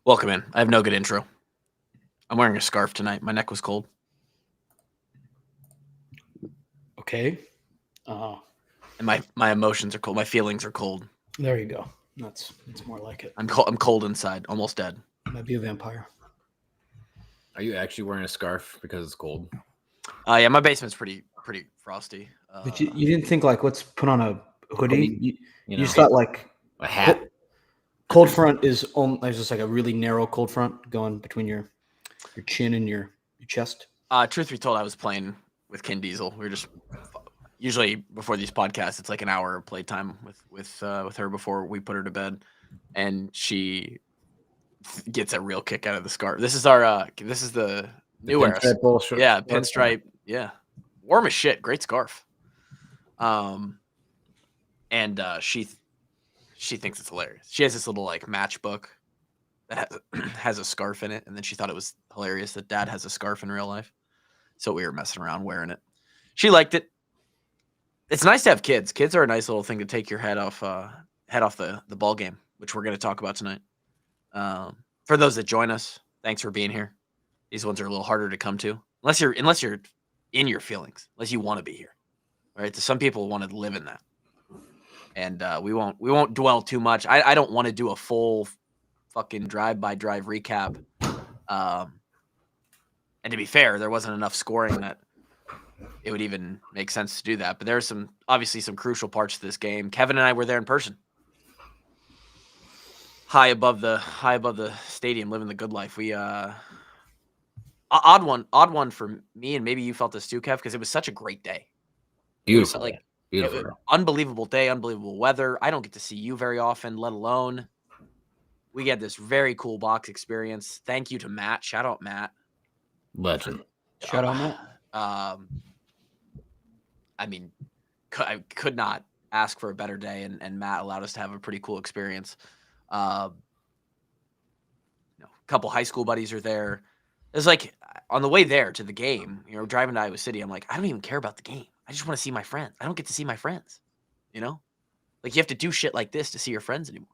Welcome in. I have no good intro. I'm wearing a scarf tonight. My neck was cold. Okay. And my emotions are cold. My feelings are cold. There you go. That's more like it. I'm cold inside, almost dead. Might be a vampire. Are you actually wearing a scarf because it's cold? Yeah, my basement's pretty frosty. But you didn't think like let's put on a hoodie. You know, just thought like a hat. Cold front is there's just like a really narrow cold front going between your chin and your chest. Truth be told, I was playing with Ken Diesel. We were just usually before these podcasts, it's like an hour of playtime with her before we put her to bed, and she gets a real kick out of the scarf. This is the new era. Yeah, pinstripe. Yeah, warm as shit. Great scarf. And she thinks it's hilarious. She has this little like matchbook that has a scarf in it, and then she thought it was hilarious that Dad has a scarf in real life. So we were messing around wearing it. She liked it. It's nice to have kids. Kids are a nice little thing to take your head off the ball game, which we're going to talk about tonight. For those that join us, thanks for being here. These ones are a little harder to come to, unless you're in your feelings, unless you want to be here. Right? Some people want to live in that, and we won't dwell too much. I don't want to do a full fucking drive-by-drive recap. And to be fair, there wasn't enough scoring that it would even make sense to do that. But there's obviously some crucial parts to this game. Kevin and I were there in person, high above the stadium, living the good life. We odd one for me, and maybe you felt this too, Kev, because it was such a great day. Beautiful, beautiful, unbelievable day, unbelievable weather. I don't get to see you very often, let alone we get this very cool box experience. Thank you to Matt. Shout out Matt. Legend. Shout out Matt. I mean, I could not ask for a better day, and Matt allowed us to have a pretty cool experience. A couple high school buddies are there. It's like on the way there to the game, driving to Iowa City, I'm like, I don't even care about the game. I just want to see my friends. I don't get to see my friends, Like you have to do shit like this to see your friends anymore.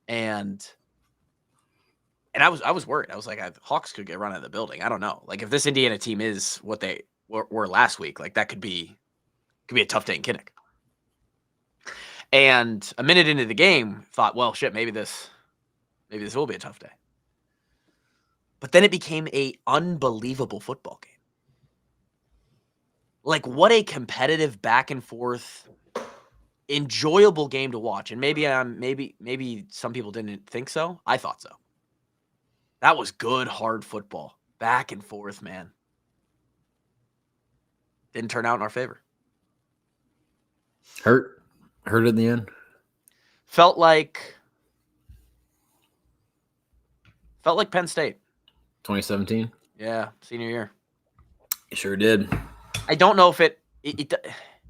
And I was worried. I was like, Hawks could get run out of the building. I don't know. Like if this Indiana team is what they were last week, like that could be a tough day in Kinnick. And a minute into the game, thought, well, shit, maybe this will be a tough day. But then it became a unbelievable football game. Like what a competitive back and forth, enjoyable game to watch. And maybe some people didn't think so. I thought so. That was good, hard football. Back and forth, man. Didn't turn out in our favor. Hurt in the end. Felt like Penn State. 2017? Yeah, senior year. It sure did. I don't know if it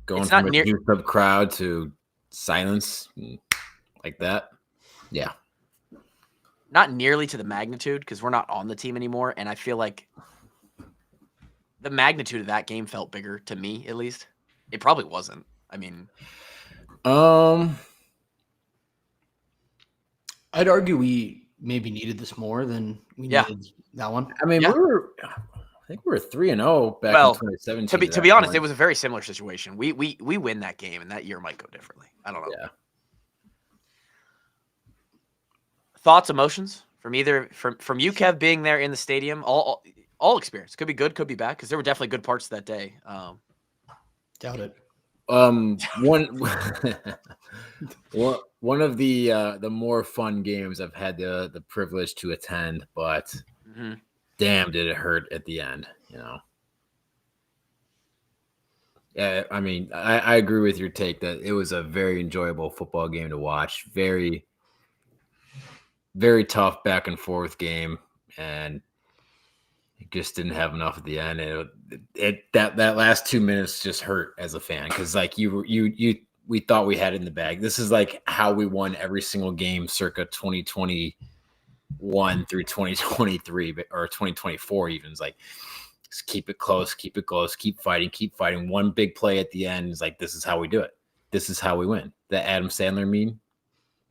going it's from not a huge crowd to silence like that. Yeah. Not nearly to the magnitude because we're not on the team anymore, and I feel like the magnitude of that game felt bigger to me, at least. It probably wasn't. I mean, I'd argue we maybe needed this more than we needed that one. I mean, I think we were 3-0 back in 2017. To be honest, it was a very similar situation. We win that game, and that year might go differently. I don't know. Yeah. Thoughts, emotions from you, Kev, being there in the stadium, all experience. Could be good, could be bad, because there were definitely good parts that day. Doubt it. One of the more fun games I've had the privilege to attend, but damn, did it hurt at the end, Yeah, I mean, I agree with your take that it was a very enjoyable football game to watch. Very, very tough back and forth game, and it just didn't have enough at the end. That last 2 minutes just hurt as a fan because like we thought we had it in the bag. This is like how we won every single game circa 2021 through 2023 or 2024 even. It's like just keep it close, keep fighting. One big play at the end is like, this is how we do it. This is how we win. The Adam Sandler meme.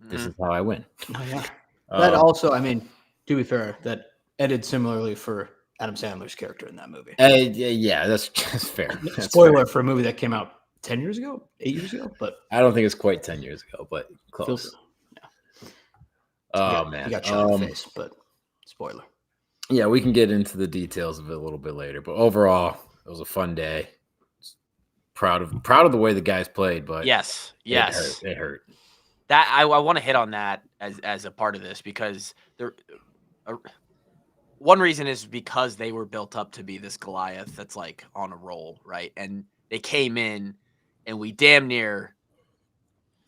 This is how I win. Oh, yeah. That Um, also, I mean, to be fair, that ended similarly for Adam Sandler's character in that movie. yeah, that's fair. That's Spoiler fair. for a movie that came out 10 years ago, 8 years ago, but I don't think it's quite 10 years ago, but close. Oh, man. He got shot in the face, but spoiler. Yeah, we can get into the details of it a little bit later, but overall, it was a fun day. Proud of the way the guys played, but Yes. it hurt. That I want to hit on that as a part of this because one reason is because they were built up to be this Goliath that's like on a roll, right? And they came in and we damn near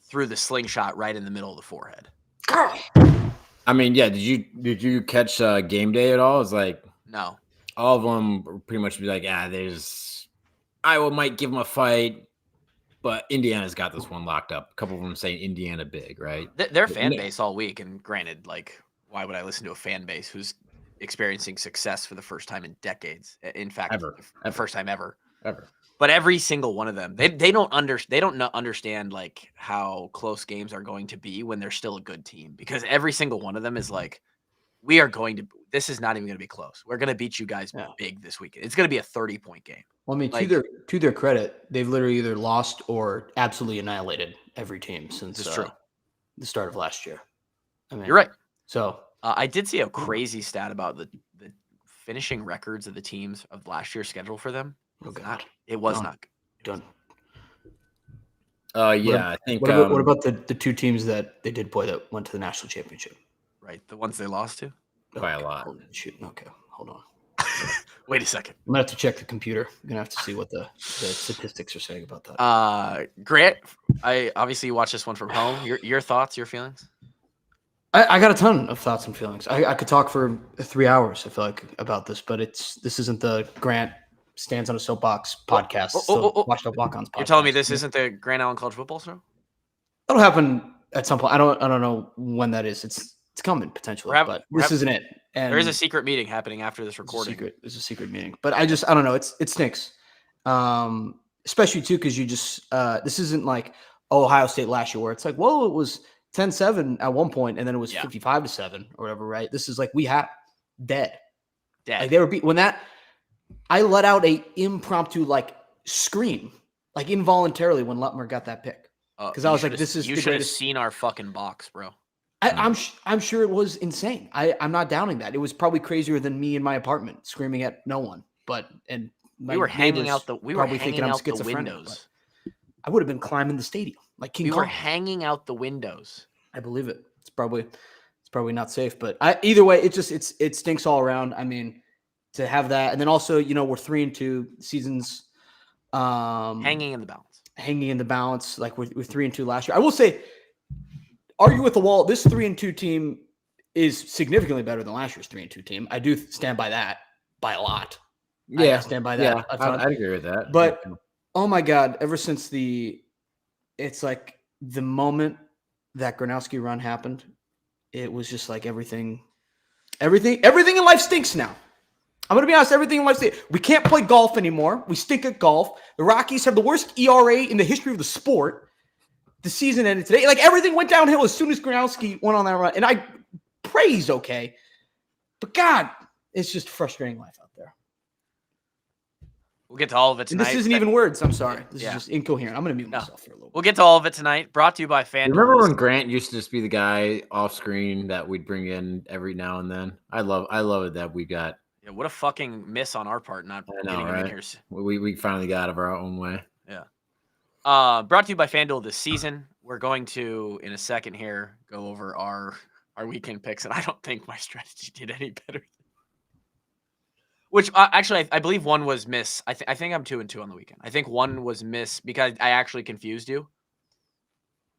threw the slingshot right in the middle of the forehead. I mean, yeah, did you catch game day at all? It's like No. all of them pretty much be like, Iowa might give them a fight, but Indiana's got this one locked up. A couple of them saying Indiana big, right? Their fan base all week, and granted, like, why would I listen to a fan base who's experiencing success for the first time in decades? In fact, the first time ever. But every single one of them, they don't understand like how close games are going to be when they're still a good team, because every single one of them is like, this is not even going to be close. We're going to beat you guys big this weekend. It's going to be a 30-point game. Well, I mean, like, to their credit, they've literally either lost or absolutely annihilated every team since the start of last year. I mean, you're right. So I did see a crazy stat about the finishing records of the teams of last year's schedule for them. Oh God, it was not done. I think. What about the two teams that they did play that went to the national championship? Right, the ones they lost to by a lot. Shoot, okay, hold on. Wait a second. I'm gonna have to check the computer. I'm gonna have to see what the statistics are saying about that. Grant, I obviously you watched this one from home. Your thoughts, your feelings? I got a ton of thoughts and feelings. I could talk for 3 hours, I feel like, about this, but this isn't the Grant stands on a soapbox podcast. Watch the walk-ons podcast. You're telling me this isn't the Grand Island College Football Show? That'll happen at some point. I don't know when that is. It's coming potentially, but this isn't it. And there is a secret meeting happening after this recording. There's a secret meeting, but I don't know. It stinks, especially too because you just this isn't like Ohio State last year where it's like, whoa, it was 10-7 at one point and then it was 55-7 or whatever, right? This is like we have dead. Like they were when that I let out a impromptu like scream, like involuntarily when Lutmer got that pick because I was like, this is you should have seen our fucking box, bro. I'm sure it was insane. I'm not doubting that. It was probably crazier than me in my apartment screaming at no one. We were hanging out the windows. I would have been climbing the stadium like King Kong. We were hanging out the windows. I believe it. It's probably not safe, but either way, it stinks all around. I mean, to have that, and then also we're 3-2 seasons, hanging in the balance. Like we're 3-2 last year. I will say. Argue with the wall. This 3-2 team is significantly better than last year's 3-2 team. I do stand by that by a lot. Yeah, I stand by that. Yeah, I'd agree with that. But oh my God, ever since it's like the moment that Gronowski run happened, it was just like everything in life stinks now. I'm gonna be honest. Everything in life stinks. We can't play golf anymore. We stink at golf. The Rockies have the worst ERA in the history of the sport. The season ended today. Like everything went downhill as soon as Gronowski went on that run. And I praise okay. But God, it's just frustrating life out there. We'll get to all of it tonight. And this isn't even words. I'm sorry. This is just incoherent. I'm going to mute myself for a little bit. We'll get to all of it tonight. Brought to you by FanDuel. Remember when Grant used to just be the guy off screen that we'd bring in every now and then? I love it that we got. Yeah, what a fucking miss on our part not getting him in here. We finally got out of our own way. Yeah. Brought to you by FanDuel this season. We're going to, in a second here, go over our weekend picks, and I don't think my strategy did any better. Which actually, I believe one was miss. I think I'm 2-2 on the weekend. I think one was miss because I actually confused you.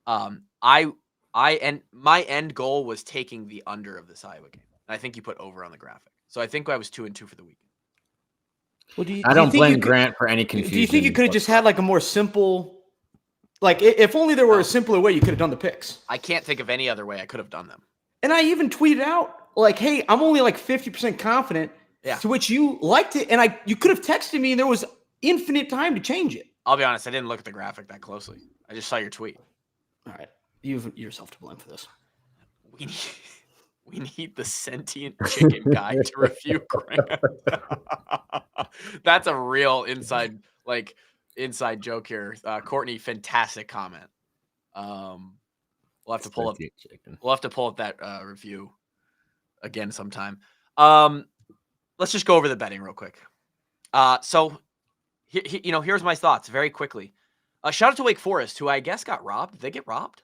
My end goal was taking the under of this Iowa game. And I think you put over on the graphic, so I think I was 2-2 for the weekend. Well, I don't blame Grant for any confusion. Do you think you could have just had like a more simple, like if only there were a simpler way you could have done the picks? I can't think of any other way I could have done them. And I even tweeted out like, "Hey, I'm only like 50% confident." Yeah. To which you liked it, and you could have texted me, and there was infinite time to change it. I'll be honest, I didn't look at the graphic that closely. I just saw your tweet. All right. You have yourself to blame for this. We need the sentient chicken guy to review Grant. That's a real inside joke here. Courtney, fantastic comment. We'll have to pull up. We'll have to pull up that review again sometime. Let's just go over the betting real quick. So, here's my thoughts very quickly. Shout out to Wake Forest, who I guess got robbed. Did they get robbed?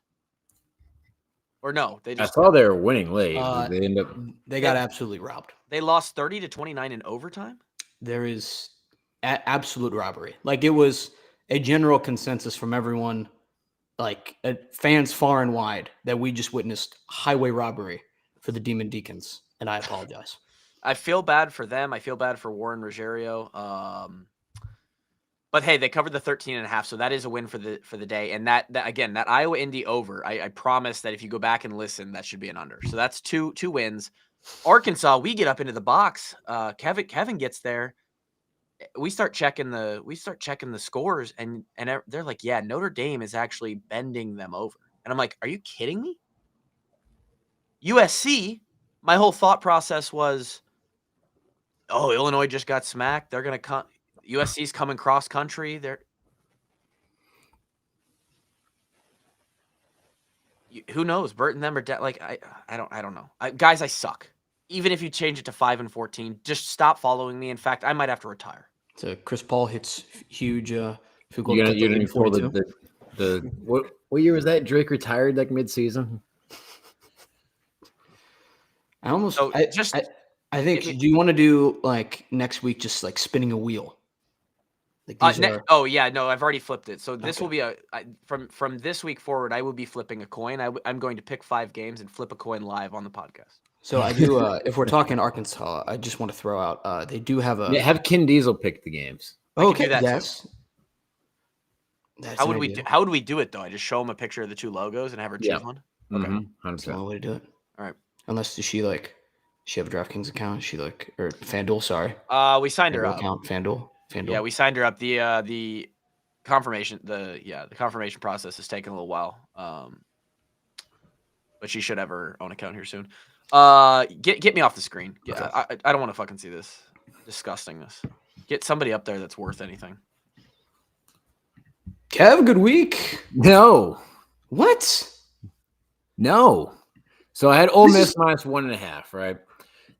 Or no, they just. I saw they were winning late. They end up. They got absolutely robbed. They lost 30-29 in overtime. There is absolute robbery. Like, it was a general consensus from everyone, like fans far and wide, that we just witnessed highway robbery for the Demon Deacons, and I apologize. I feel bad for them. I feel bad for Warren Ruggiero. But hey, they covered the 13.5, so that is a win for the day. And that again, that Iowa Indy over, I promise that if you go back and listen, that should be an under. So that's two wins. Arkansas, we get up into the box. Kevin gets there. We start checking the scores, and they're like, yeah, Notre Dame is actually bending them over. And I'm like, are you kidding me? USC, my whole thought process was, oh, Illinois just got smacked. They're gonna come. USC's coming cross country. Who knows? Bert and them are I don't know. Guys, I suck. Even if you change it to 5 and 14, just stop following me. In fact, I might have to retire. So Chris Paul hits huge. You're gonna pull the what year was that? Drake retired like mid-season. I think. Do you want to do like next week? Just like spinning a wheel. I've already flipped it. So this will be from this week forward. I will be flipping a coin. I'm going to pick 5 games and flip a coin live on the podcast. So I do. If we're talking Arkansas, I just want to throw out. They do have have Ken Diesel pick the games. Okay, yes. How would we do it though? I just show them a picture of the 2 logos and have her choose one. Okay, 100%. that's the only way to do it. All right. Unless does she have a DraftKings account? Or FanDuel? Sorry. We signed her up. Account FanDuel. Yeah, we signed her up. The confirmation process has taken a little while. But she should have her own account here soon. Get me off the screen. Yeah, I don't want to fucking see this disgustingness. Get somebody up there that's worth anything. Kev, good week. No. What? No. So I had Ole Miss minus 1.5, right?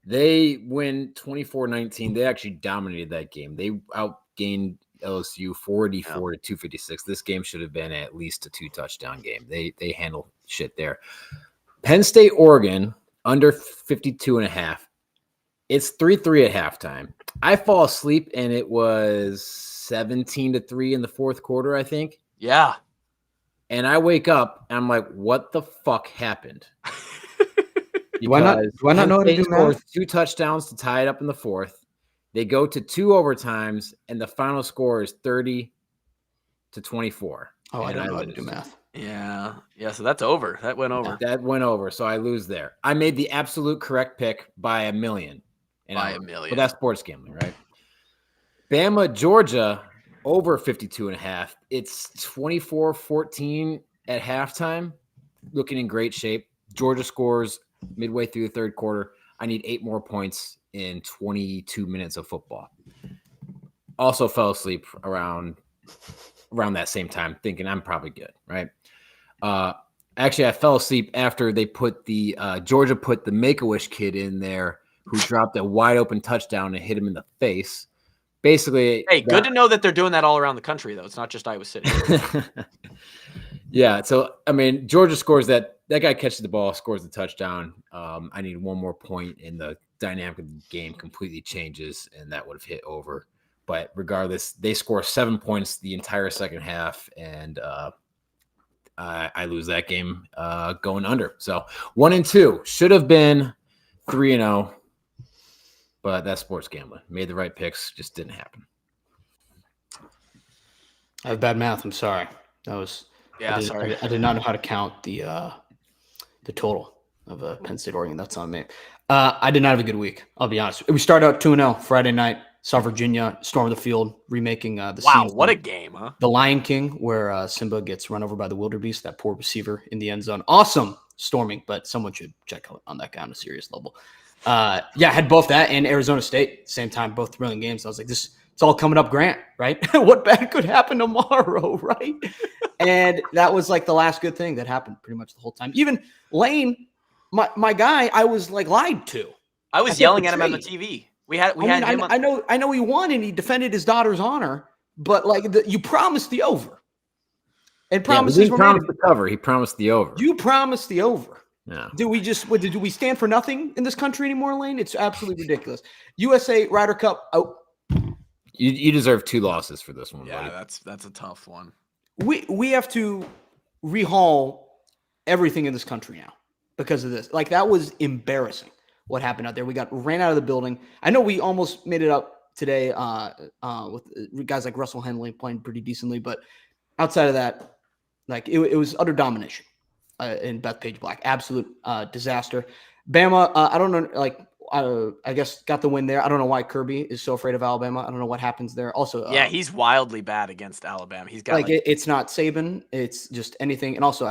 They win 24-19. They actually dominated that game. They outgained LSU 44 to 256. This game should have been at least a 2-touchdown game. They handle shit there. Penn State, Oregon, under 52.5. It's 3-3 at halftime. I fall asleep, and it was 17-3 in the fourth quarter, I think. Yeah. And I wake up, and I'm like, what the fuck happened? Do I not know how to do math? 2 touchdowns to tie it up in the fourth. They go to 2 overtimes, and the final score is 30-24. Oh, I don't know how to do math. Yeah. So that's over. That went over. That went over, so I lose there. I made the absolute correct pick by a million. But that's sports gambling, right? Bama, Georgia, over 52.5. It's 24-14 at halftime. Looking in great shape. Georgia scores midway through the third quarter. I need 8 more points in 22 minutes of football. Also fell asleep around that same time, thinking I'm probably good, right? Actually, I fell asleep after they put Georgia put the Make-A-Wish kid in there who dropped a wide open touchdown and hit him in the face. Basically, hey, good to know that they're doing that all around the country, though. It's not just Iowa City. Yeah, so I mean, Georgia scores that guy catches the ball, scores the touchdown. I need 1 more point, and the dynamic of the game completely changes, and that would have hit over. But regardless, they score 7 points the entire second half, and I lose that game going under. So 1-2 should have been 3-0, but that's sports gambling. Made the right picks, just didn't happen. I have bad math. I'm sorry. Sorry. I did not know how to count the total of Penn State, Oregon. That's on me. I did not have a good week. I'll be honest. We started out 2-0 Friday night, Saw Virginia storm the field, remaking the Wow, scene what from a game, huh? The Lion King, where Simba gets run over by the wildebeest, that poor receiver in the end zone. Awesome storming, but someone should check out on that guy on a serious level. I had both that and Arizona State at the same time, both thrilling games. I was like, it's all coming up, Grant, right? What bad could happen tomorrow, right? And that was like the last good thing that happened pretty much the whole time. Even Lane, my guy, I was like lied to. I was yelling at him on the TV. We had him on. I know he won and he defended his daughter's honor, but like you promised the over. And promises were made. The cover. He promised the over. You promised the over. Yeah. Do we stand for nothing in this country anymore, Lane? It's absolutely ridiculous. USA Ryder Cup. Oh, you deserve 2 losses for this one. Yeah, buddy. that's a tough one. We have to rehaul everything in this country now because of this. Like that was embarrassing. What happened out there? We got ran out of the building. I know we almost made it up today with guys like Russell Henley playing pretty decently, but outside of that, like it was utter domination in Bethpage Black. Absolute disaster. Bama, I don't know, like I guess got the win there. I don't know why Kirby is so afraid of Alabama. I don't know what happens there. Also, he's wildly bad against Alabama. He's got like it's not Saban. It's just anything. And also,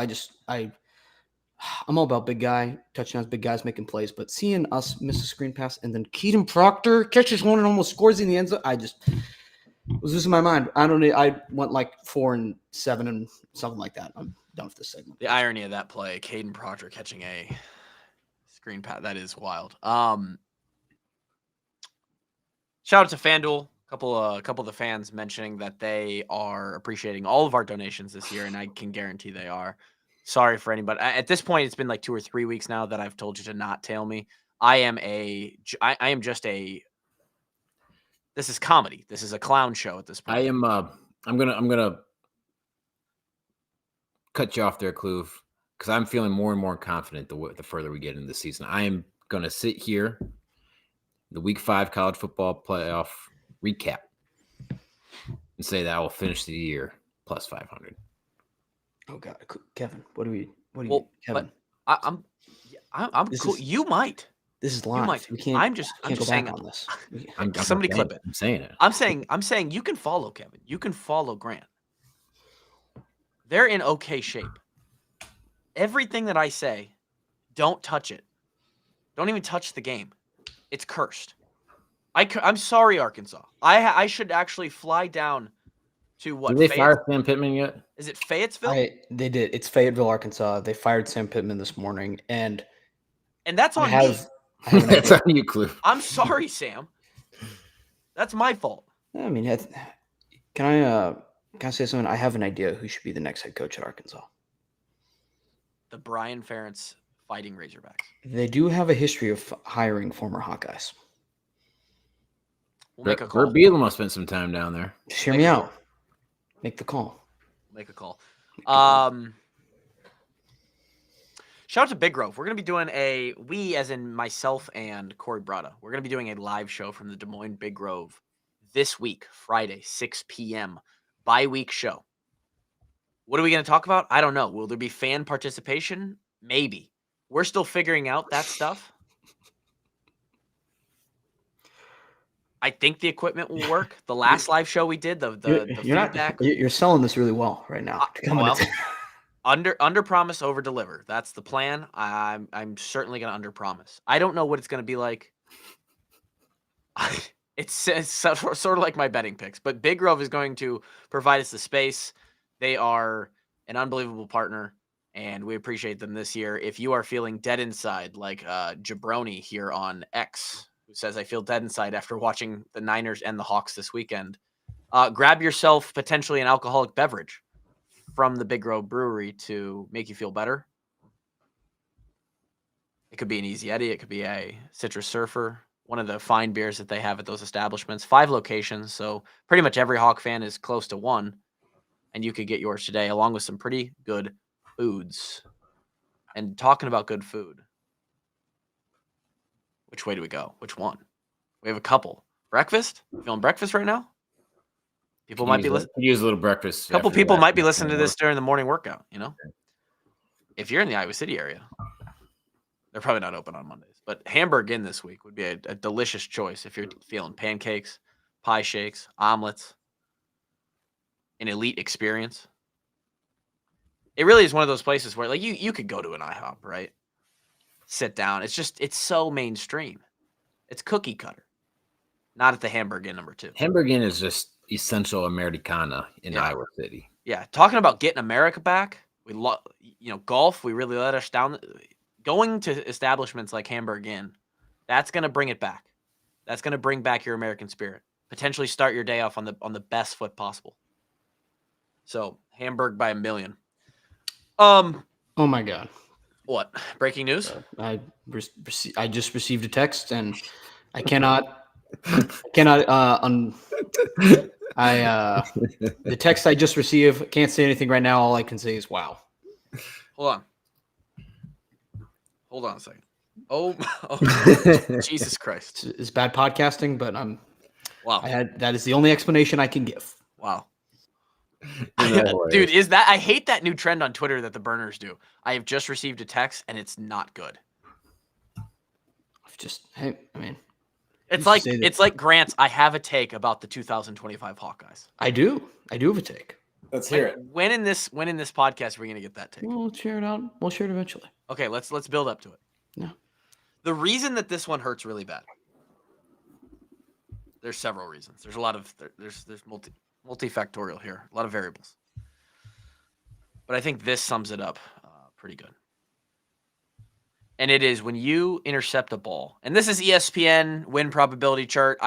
I'm all about big guy touchdowns, big guys making plays, but seeing us miss a screen pass and then Keaton Proctor catches one and almost scores in the end zone, I just was losing my mind. I went like 4 and 7 and something like that. I'm done with this segment. The irony of that play, Caden Proctor catching a screen pass, that is wild. Shout out to FanDuel. A couple of the fans mentioning that they are appreciating all of our donations this year, and I can guarantee they are. Sorry for anybody. At this point, it's been like 2 or 3 weeks now that I've told you to not tail me. I am just a. This is comedy. This is a clown show at this point. I'm gonna cut you off there, Kluve, because I'm feeling more and more confident the further we get into the season. I am gonna sit here, the Week 5 college football playoff recap, and say that I will finish the year plus 500. Oh God, Kevin, what do you, But Kevin? I'm cool. You might. This is live. might. We can't. I'm just saying on this. Somebody clip it. I'm saying it. I'm saying you can follow Kevin. You can follow Grant. They're in okay shape. Everything that I say, don't touch it. Don't even touch the game. It's cursed. I'm sorry, Arkansas. I should actually fly down to what? Did they fire Sam Pittman yet? Is it Fayetteville? They did. It's Fayetteville, Arkansas. They fired Sam Pittman this morning, and that's on me. That's on you, Clue. I'm sorry, Sam. That's my fault. I mean, can I say something? I have an idea who should be the next head coach at Arkansas. The Brian Ferentz Fighting Razorbacks. They do have a history of hiring former Hawkeyes. We'll make a call. Bert Bielema spent some time down there. Just hear me out. Make the call. Make a call. Shout out to Big Grove. We're going to be doing we as in myself and Corey Brada, we're going to be doing a live show from the Des Moines Big Grove this week, Friday, 6 p.m. Bi-week show. What are we going to talk about? I don't know. Will there be fan participation? Maybe. We're still figuring out that stuff. I think the equipment will work. The last live show we did, the feedback. You're selling this really well right now. Under promise, over deliver. That's the plan. I'm certainly going to under promise. I don't know what it's going to be like. It's sort of like my betting picks, but Big Grove is going to provide us the space. They are an unbelievable partner, and we appreciate them this year. If you are feeling dead inside, like Jabroni here on X, who says, I feel dead inside after watching the Niners and the Hawks this weekend, grab yourself potentially an alcoholic beverage from the Big Grove Brewery to make you feel better. It could be an Easy Eddie. It could be a Citrus Surfer, one of the fine beers that they have at those establishments. 5 locations, so pretty much every Hawk fan is close to one, and you could get yours today along with some pretty good foods. And talking about good food, which way do we go? Which one? We have a couple. Breakfast? Feeling breakfast right now? People might be listening. Use a little breakfast. A couple people might be listening to this during the morning workout, you know? If you're in the Iowa City area, they're probably not open on Mondays. But Hamburg Inn this week would be a delicious choice if you're feeling pancakes, pie shakes, omelets, an elite experience. It really is one of those places where like you could go to an IHOP, right? Sit down. It's so mainstream. It's cookie cutter. Not at the Hamburg Inn number 2. Hamburg Inn is just essential Americana in Iowa City. Yeah, talking about getting America back. Golf. We really let us down. Going to establishments like Hamburg Inn, that's gonna bring it back. That's gonna bring back your American spirit. Potentially start your day off on the best foot possible. So Hamburg by a million. Oh my God! What breaking news? I just received a text, and I cannot. The text I just received, can't say anything right now. All I can say is wow. Hold on a second. Oh Jesus Christ! It's bad podcasting, but wow. That is the only explanation I can give. Wow. Dude, I hate that new trend on Twitter that the burners do. I have just received a text and it's not good. It's like Grant's I have a take about the 2025 Hawkeyes. I do have a take. Let's hear it. When in this podcast are we going to get that take? We'll share it out. We'll share it eventually. Okay, let's build up to it. Yeah. The reason that this one hurts really bad. There's several reasons. There's a lot of there's multifactorial here, a lot of variables. But I think this sums it up pretty good. And it is when you intercept a ball, and this is ESPN win probability chart.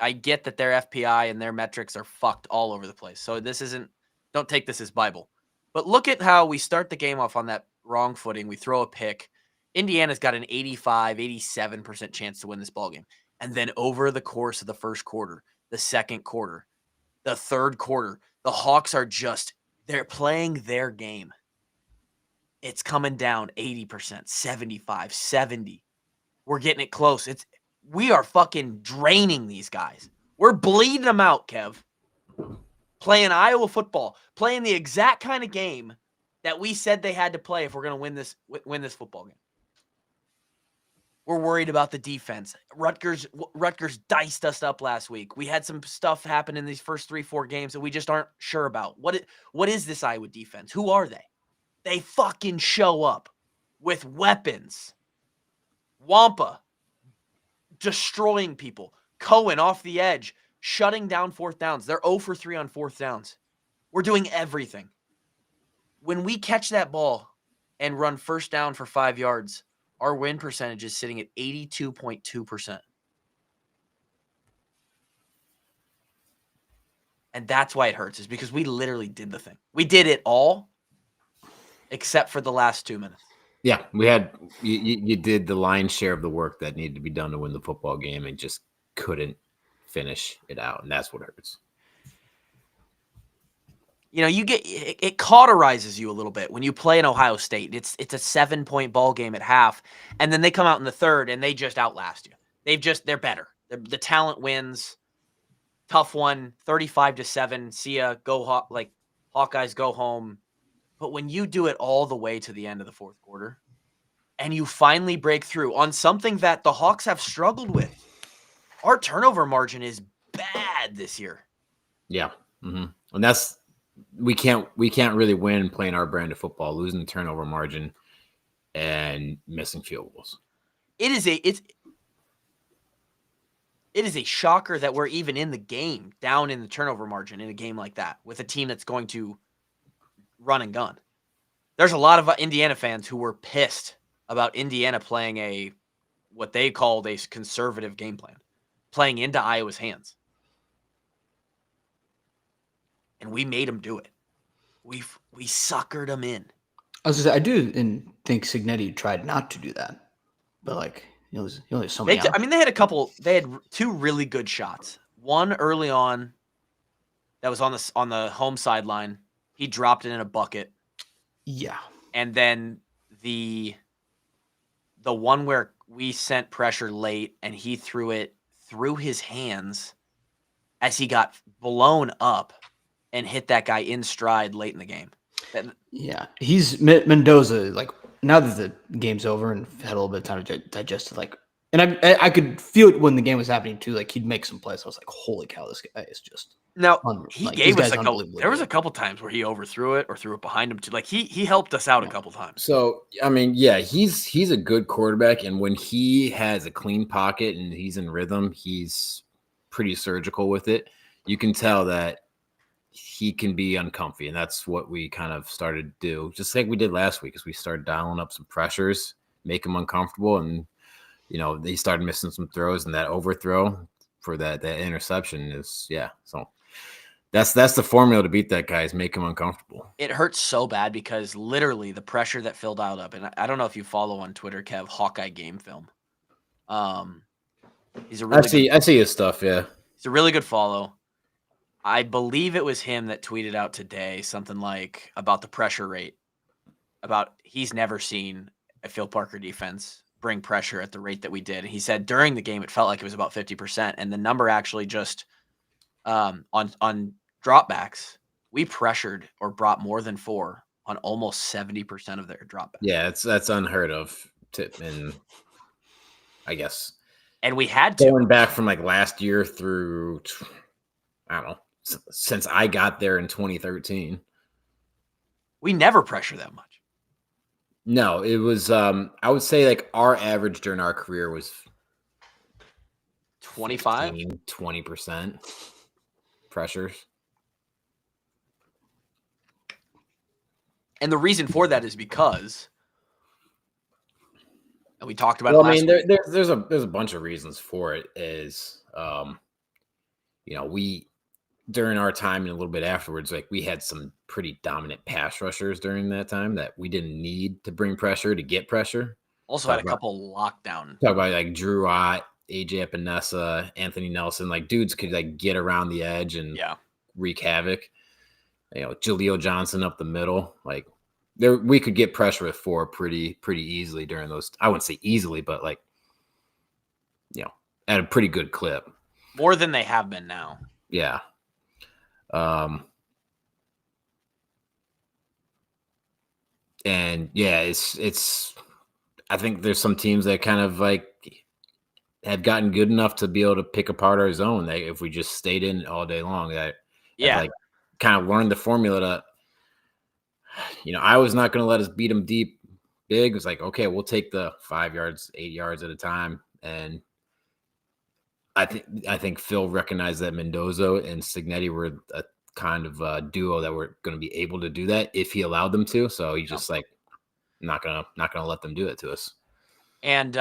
I get that their FPI and their metrics are fucked all over the place. So don't take this as Bible. But look at how we start the game off on that wrong footing. We throw a pick. Indiana's got an 85, 87% chance to win this ball game. And then over the course of the first quarter, the second quarter, the third quarter, the Hawks they're playing their game. It's coming down 80%, 75, 70. We're getting it close. We are fucking draining these guys. We're bleeding them out, Kev. Playing Iowa football, playing the exact kind of game that we said they had to play if we're going to win this football game. We're worried about the defense. Rutgers diced us up last week. We had some stuff happen in these first 3-4 games that we just aren't sure about. What is this Iowa defense? Who are they? They fucking show up with weapons. Wampa destroying people. Cohen off the edge, shutting down fourth downs. They're 0 for 3 on fourth downs. We're doing everything. When we catch that ball and run first down for 5 yards, our win percentage is sitting at 82.2%. And that's why it hurts, is because we literally did the thing. We did it all except for the last 2 minutes. Yeah, you did the lion's share of the work that needed to be done to win the football game and just couldn't finish it out. And that's what hurts. It cauterizes you a little bit when you play in Ohio State. It's a 7-point ball game at half, and then they come out in the third and they just outlast you. They're better. The talent wins. Tough one, 35-7. See ya. Hawkeyes go home. But when you do it all the way to the end of the fourth quarter, and you finally break through on something that the Hawks have struggled with, our turnover margin is bad this year. Yeah, and that's. We can't really win playing our brand of football, losing the turnover margin and missing field goals. It is a shocker that we're even in the game down in the turnover margin in a game like that with a team that's going to run and gun. There's a lot of Indiana fans who were pissed about Indiana playing what they called a conservative game plan, playing into Iowa's hands. And we made them do it. We suckered them in. I was gonna say, I do think Signetti tried not to do that, but he was something. They had a couple. They had 2 really good shots. One early on, that was on the home sideline. He dropped it in a bucket. Yeah. And then the one where we sent pressure late and he threw it through his hands as he got blown up and hit that guy in stride late in the game. Yeah, he's Mendoza. Now that the game's over and had a little bit of time to digest it, And I could feel it when the game was happening too. Like he'd make some plays. I was like, holy cow, this guy is just Now he like, gave this us guy's a couple. unbelievably There was a good. couple times where he overthrew it or threw it behind him too. Like he helped us out a couple times. So I mean, yeah, he's a good quarterback, and when he has a clean pocket and he's in rhythm, he's pretty surgical with it. You can tell that he can be uncomfy, and that's what we kind of started to do, just like we did last week, as we started dialing up some pressures, make him uncomfortable, and they started missing some throws, and that overthrow for that interception is So that's the formula to beat that guy, is make him uncomfortable. It hurts so bad because literally the pressure that Phil dialed up, and I don't know if you follow on Twitter, Kev, Hawkeye Game Film. He's a really I see his stuff. Yeah, he's a really good follow. I believe it was him that tweeted out today something like about the pressure rate, about he's never seen a Phil Parker defense bring pressure at the rate that we did. And he said during the game it felt like it was about 50%, and the number actually just on dropbacks, we pressured or brought more than 4 on almost 70% of their dropbacks. Yeah, that's unheard of. And I guess, and we had to going back from like last year through, I don't know, since I got there in 2013. We never pressure that much. No, it was I would say like our average during our career was 25, 20% pressures. And the reason for that is because, and we talked about it last week. There's a bunch of reasons for it. Is we, during our time and a little bit afterwards, like we had some pretty dominant pass rushers during that time that we didn't need to bring pressure to get pressure. Also had a couple lockdown. Talk about like Drew Ott, AJ Epinesa, Anthony Nelson, like dudes could like get around the edge and wreak havoc. Jaleel Johnson up the middle, like we could get pressure with 4 pretty easily during those. I wouldn't say easily, but like at a pretty good clip. More than they have been now. Yeah. And yeah, it's I think there's some teams that kind of like have gotten good enough to be able to pick apart our zone. That if we just stayed in it all day long, that like kind of learned the formula to, I was not going to let us beat them deep big. It was like, okay, we'll take the 5 yards, 8 yards at a time. And I think Phil recognized that Mendoza and Signetti were a kind of a duo that were going to be able to do that if he allowed them to. So he's just like, not gonna let them do it to us. And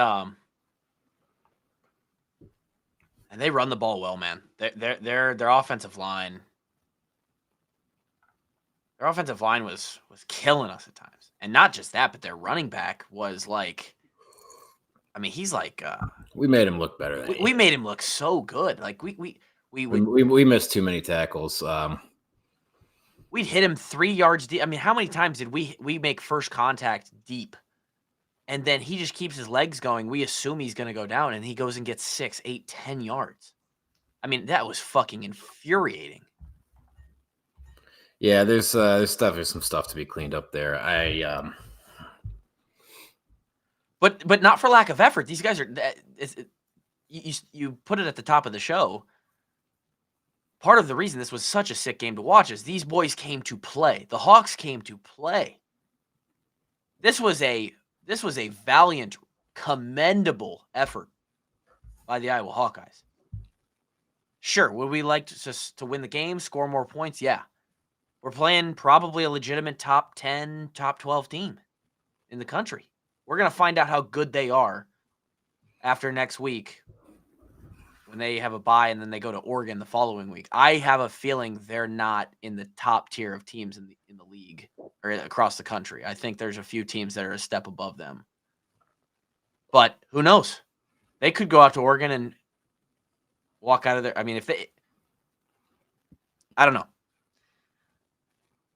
they run the ball well, man. Their offensive line. Their offensive line was killing us at times. And not just that, but their running back was like, I mean, he's like we made him look better. We made him look so good. Like we missed too many tackles. We'd hit him 3 yards deep. I mean, how many times did we make first contact deep? And then he just keeps his legs going. We assume he's going to go down, and he goes and gets 6, 8, 10 yards. I mean, that was fucking infuriating. Yeah, there's some stuff to be cleaned up there. But not for lack of effort. These guys are. You put it at the top of the show. Part of the reason this was such a sick game to watch is these boys came to play. The Hawks came to play. This was a valiant, commendable effort by the Iowa Hawkeyes. Sure, would we like to win the game, score more points? Yeah. We're playing probably a legitimate top 10, top 12 team in the country. We're going to find out how good they are after next week when they have a bye and then they go to Oregon the following week. I have a feeling they're not in the top tier of teams in the league or across the country. I think there's a few teams that are a step above them. But who knows? They could go out to Oregon and walk out of there. I mean, I don't know.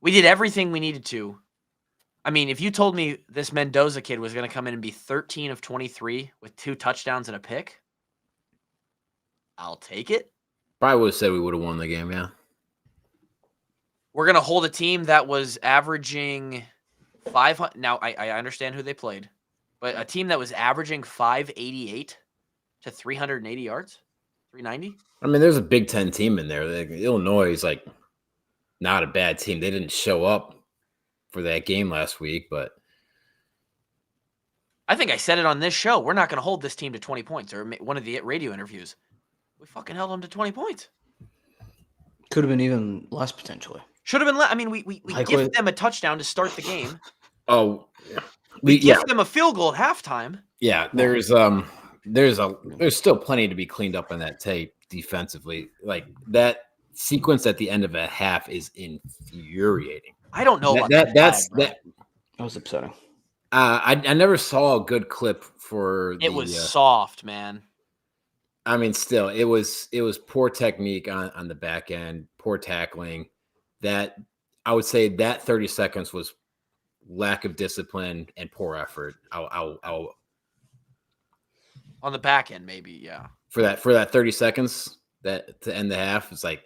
We did everything we needed to. I mean, if you told me this Mendoza kid was going to come in and be 13 of 23 with 2 touchdowns and a pick, I'll take it. Probably would have said we would have won the game, yeah. We're going to hold a team that was averaging 500. Now, I understand who they played, but a team that was averaging 588 to 380 yards, 390. I mean, there's a Big Ten team in there. Illinois is like not a bad team. They didn't show up for that game last week, but I think I said it on this show. We're not going to hold this team to 20 points, or one of the radio interviews. We fucking held them to 20 points. Could have been even less potentially. Should have been less. I mean, we give them a touchdown to start the game. Oh, we give them a field goal at halftime. Yeah, there's still plenty to be cleaned up on that tape defensively. Like that sequence at the end of a half is infuriating. I don't know that was upsetting. I never saw a good clip for it was soft, man. I mean, still, it was poor technique on the back end, poor tackling. That I would say that 30 seconds was lack of discipline and poor effort. I'll on the back end, maybe, yeah. For that 30 seconds that to end the half, it's like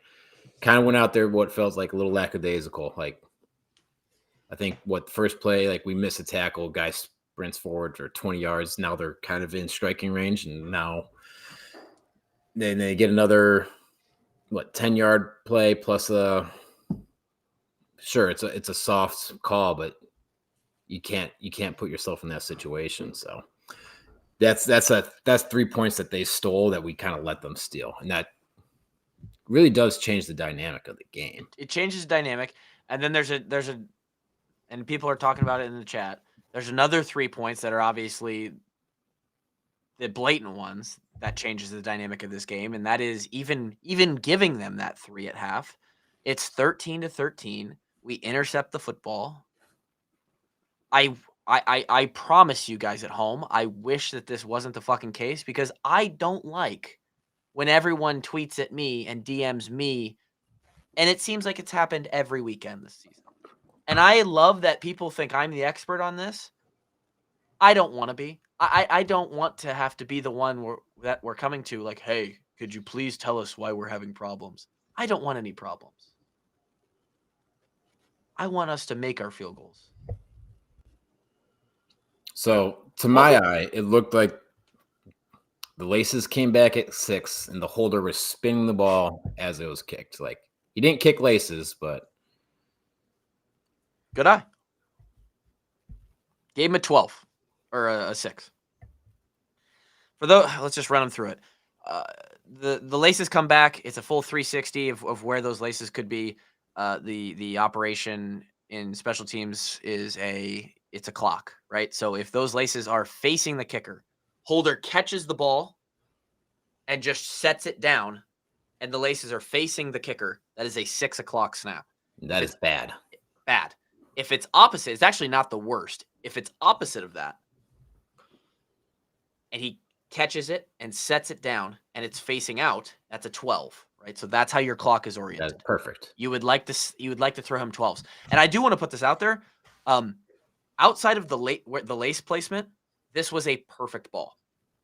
kind of went out there what felt like a little lackadaisical. Like I think the first play, like we miss a tackle, guy sprints forward for 20 yards. Now they're kind of in striking range, and now then they get another 10-yard play plus sure it's a soft call, but you can't put yourself in that situation. So that's 3 points that they stole that we kind of let them steal, and that really does change the dynamic of the game. It changes the dynamic, and then there's a and people are talking about it in the chat. There's another 3 points that are obviously the blatant ones that changes the dynamic of this game, and that is even giving them that 3 at half. It's 13-13. We intercept the football. I promise you guys at home, I wish that this wasn't the fucking case, because I don't like when everyone tweets at me and DMs me, and it seems like it's happened every weekend this season. And I love that people think I'm the expert on this. I don't want to be. I don't want to have to be the one that we're coming to like, hey, could you please tell us why we're having problems? I don't want any problems. I want us to make our field goals. So, to my eye, it looked like the laces came back at 6, and the holder was spinning the ball as it was kicked. Like, he didn't kick laces, but... Good eye. Gave him a 12 or a 6. Let's just run them through it. The laces come back. It's a full 360 of where those laces could be. The operation in special teams is it's a clock, right? So if those laces are facing the kicker, holder catches the ball and just sets it down, and the laces are facing the kicker, that is a 6 o'clock snap. That is bad. Bad. If it's opposite, it's actually not the worst. If it's opposite of that, and he catches it and sets it down and it's facing out, that's a 12, right? So that's how your clock is oriented. That's perfect. You would like to throw him 12s. And I do want to put this out there. Outside of the lace placement, this was a perfect ball.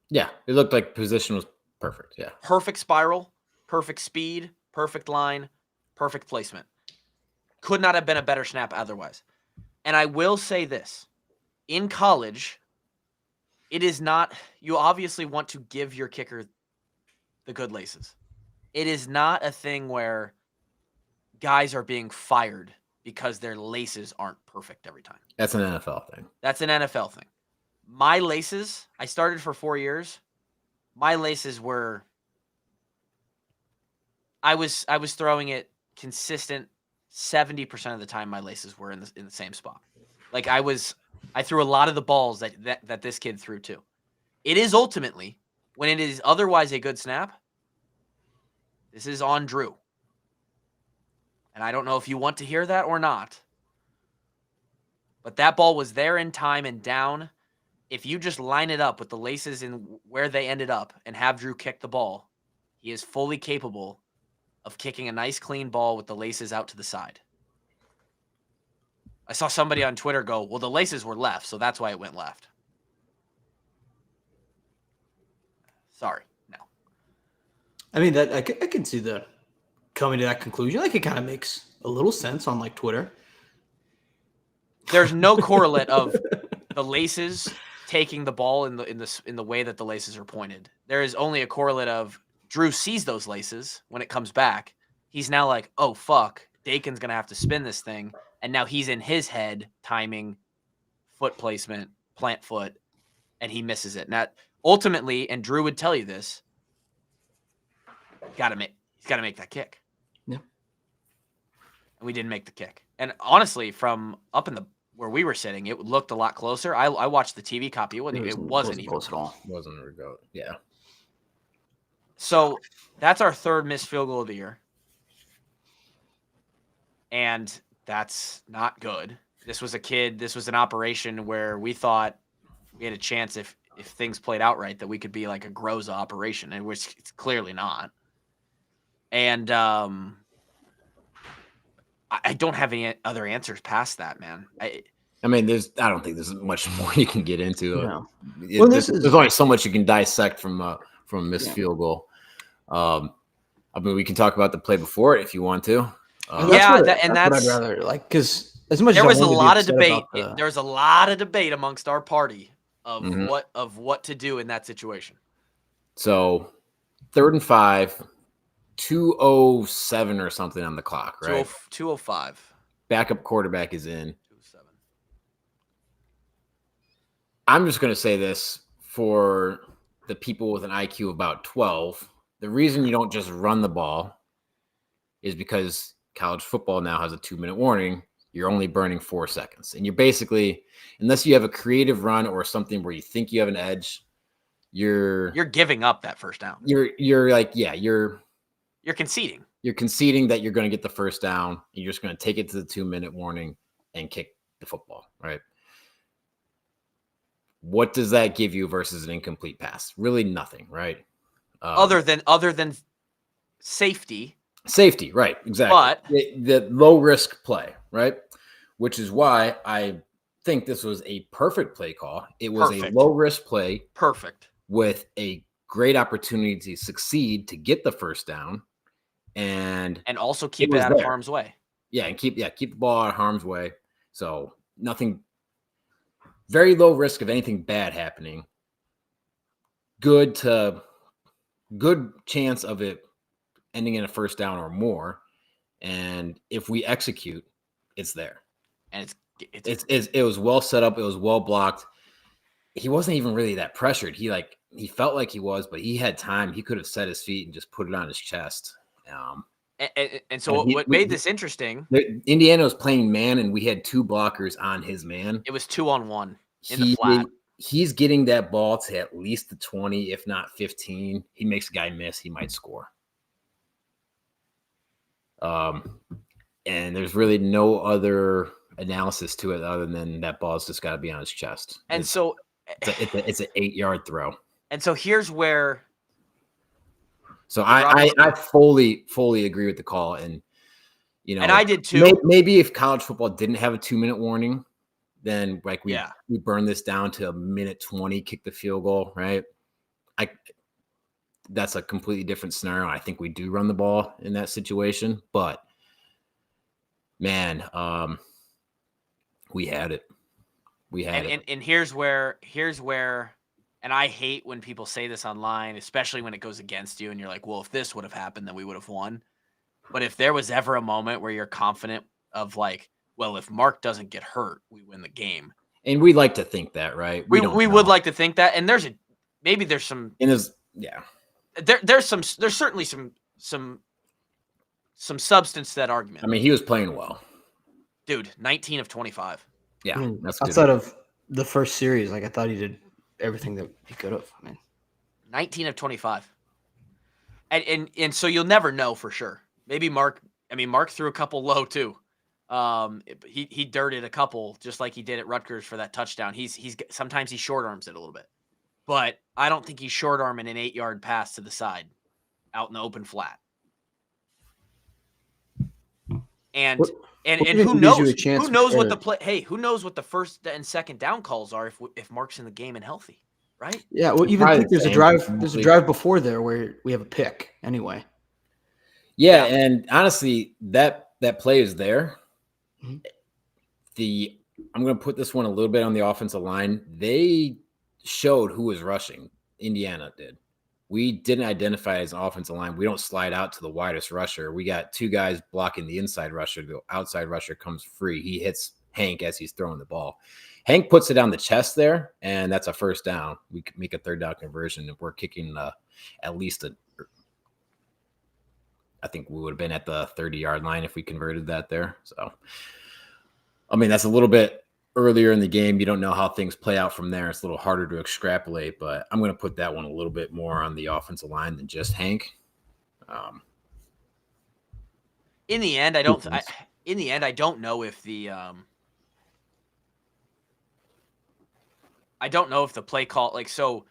Yeah, it looked like position was perfect. Yeah. Perfect spiral, perfect speed, perfect line, perfect placement. Could not have been a better snap otherwise. And I will say this. In college, it is not, you obviously want to give your kicker the good laces. It is not a thing where guys are being fired because their laces aren't perfect every time. That's an NFL thing. That's an NFL thing. My laces, I started for 4 years. My laces were, I was throwing it consistent 70% of the time. My laces were in the same spot. Like I threw a lot of the balls that this kid threw too. It is ultimately, when it is otherwise a good snap, this is on Drew. And I don't know if you want to hear that or not. But that ball was there in time and down. If you just line it up with the laces in where they ended up and have Drew kick the ball, he is fully capable of kicking a nice clean ball with the laces out to the side. I saw somebody on Twitter go, well, the laces were left, so that's why it went left. Sorry, no. I mean, that I can see the coming to that conclusion. Like, it kind of makes a little sense on like Twitter. There's no correlate of the laces taking the ball in the way that the laces are pointed. There is only a correlate of Drew sees those laces when it comes back. He's now like, oh fuck, Dakin's gonna have to spin this thing, and now he's in his head timing, foot placement, plant foot, and he misses it. Now, ultimately, and Drew would tell you this, he's got to make that kick. Yeah. And we didn't make the kick. And honestly, from up in the where we were sitting, it looked a lot closer. I watched the TV copy. It wasn't even close at all. Wasn't a go. Yeah. So that's our third missed field goal of the year. And that's not good. This was an operation where we thought we had a chance if things played out right that we could be like a Groza operation, and which it's clearly not. And I don't have any other answers past that, man. I mean, I don't think there's much more you can get into. No. There's only so much you can dissect from a missed field goal. I mean, we can talk about the play before it if you want to. That's what I'd rather like, because as much there as was a lot of debate. There was a lot of debate amongst our party of what to do in that situation. So 3rd and 5, 2:07 or something on the clock, right? 2:05. Backup quarterback is in. 2:07. I'm just going to say this for the people with an IQ of about 12. The reason you don't just run the ball is because college football now has a 2-minute warning. You're only burning 4 seconds. And you're basically, unless you have a creative run or something where you think you have an edge, you're giving up that first down. You're like, yeah, you're conceding. You're conceding that you're going to get the first down. And you're just going to take it to the 2-minute warning and kick the football, right? What does that give you versus an incomplete pass? Really nothing, right? Other than safety. Safety, right? Exactly. But the low risk play, right? Which is why I think this was a perfect play call. It was a low risk play, perfect, with a great opportunity to succeed to get the first down, and also keep it out of harm's way. Yeah, and keep the ball out of harm's way. So nothing, very low risk of anything bad happening. Good chance of it ending in a first down or more, and if we execute, it's there. And it was well set up. It was well blocked. He wasn't even really that pressured. He felt like he was, but he had time. He could have set his feet and just put it on his chest. And so what made this interesting? Indiana was playing man, and we had 2 blockers on his man. It was 2-on-1 in the flat. He's getting that ball to at least the 20, if not 15. He makes a guy miss, he might score. And there's really no other analysis to it other than that ball's just got to be on his chest. And it's an 8-yard throw. And so here's where. So I fully agree with the call, and and I did too. Maybe if college football didn't have a 2-minute warning, then we burn this down to a minute 20, kick the field goal, right? That's a completely different scenario. I think we do run the ball in that situation, but man, we had it. And here's where, and I hate when people say this online, especially when it goes against you and you're like, well, if this would have happened, then we would have won. But if there was ever a moment where you're confident of like, well, if Mark doesn't get hurt, we win the game. And we like to think that, right? We would like to think that. And there's some, there's certainly some substance to that argument. I mean, he was playing well. Dude, 19 of 25. Yeah. That's good. Outside of the first series, I thought he did everything that he could have. 19 of 25. And so you'll never know for sure. Maybe Mark threw a couple low too. He dirted a couple just like he did at Rutgers for that touchdown. He's sometimes he short arms it a little bit, but I don't think he's short arming an 8-yard pass to the side out in the open flat. And who knows? Who knows what the play? Hey, who knows what the first and second down calls are if Mark's in the game and healthy, right? Yeah. Well, even think there's a drive. There's a drive before there where we have a pick anyway. Yeah, and honestly, that play is there. Mm-hmm. I'm going to put this one a little bit on the offensive line. They showed who was rushing. Indiana did. We didn't identify as an offensive line. We don't slide out to the widest rusher. We got two guys blocking the inside rusher. The outside rusher comes free. He hits Hank as he's throwing the ball. Hank puts it on the chest there, and that's a first down. We could make a third down conversion. If we're kicking at least I think we would have been at the 30-yard line if we converted that there. So, I mean, that's a little bit earlier in the game. You don't know how things play out from there. It's a little harder to extrapolate, but I'm going to put that one a little bit more on the offensive line than just Hank. In the end, I don't. In the end, I don't know if the. I don't know if the play call, like, so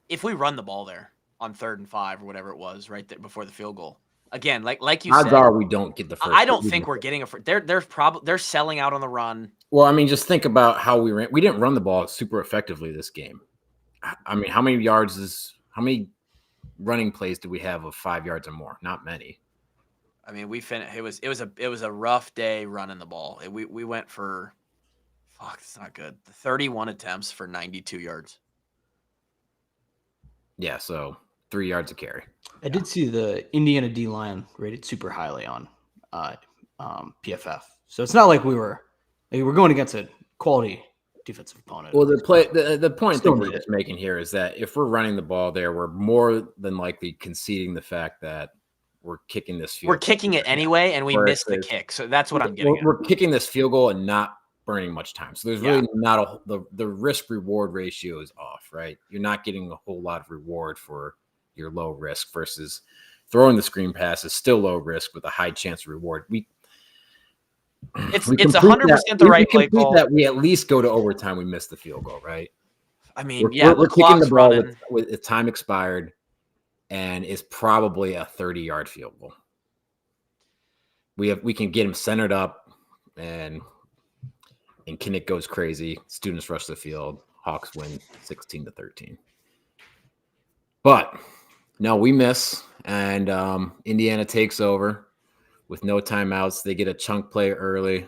if we run the ball there on 3rd and 5 or whatever it was right there before the field goal, again, like you odds said, are we don't get the first. I don't think we're getting a. They're selling out on the run. Well, I mean, just think about how we ran. We didn't run the ball super effectively this game. I mean, how many running plays do we have of 5 yards or more? Not many. I mean, we finished. It was a rough day running the ball. We went for. Fuck, it's not good. 31 attempts for 92 yards. Yeah, so 3 yards a carry. I did see the Indiana D-line rated super highly on PFF. So it's not like we were going against a quality defensive opponent. Well, the point that we're just making here is that if we're running the ball there, we're more than likely conceding the fact that we're kicking this field. We're kicking it anyway, and we missed the kick. So that's what I'm getting at. We're kicking this field goal and not burning much time. So there's really not the risk reward ratio is off, right? You're not getting a whole lot of reward for your low risk versus throwing the screen pass is still low risk with a high chance of reward. It's 100% the right play call. That we at least go to overtime. We miss the field goal, right? I mean, we're kicking the ball with time expired, and it's probably a 30-yard field goal. We can get him centered up, and Kinnick goes crazy. Students rush the field. Hawks win 16-13. But no, we miss, and Indiana takes over with no timeouts. They get a chunk play early,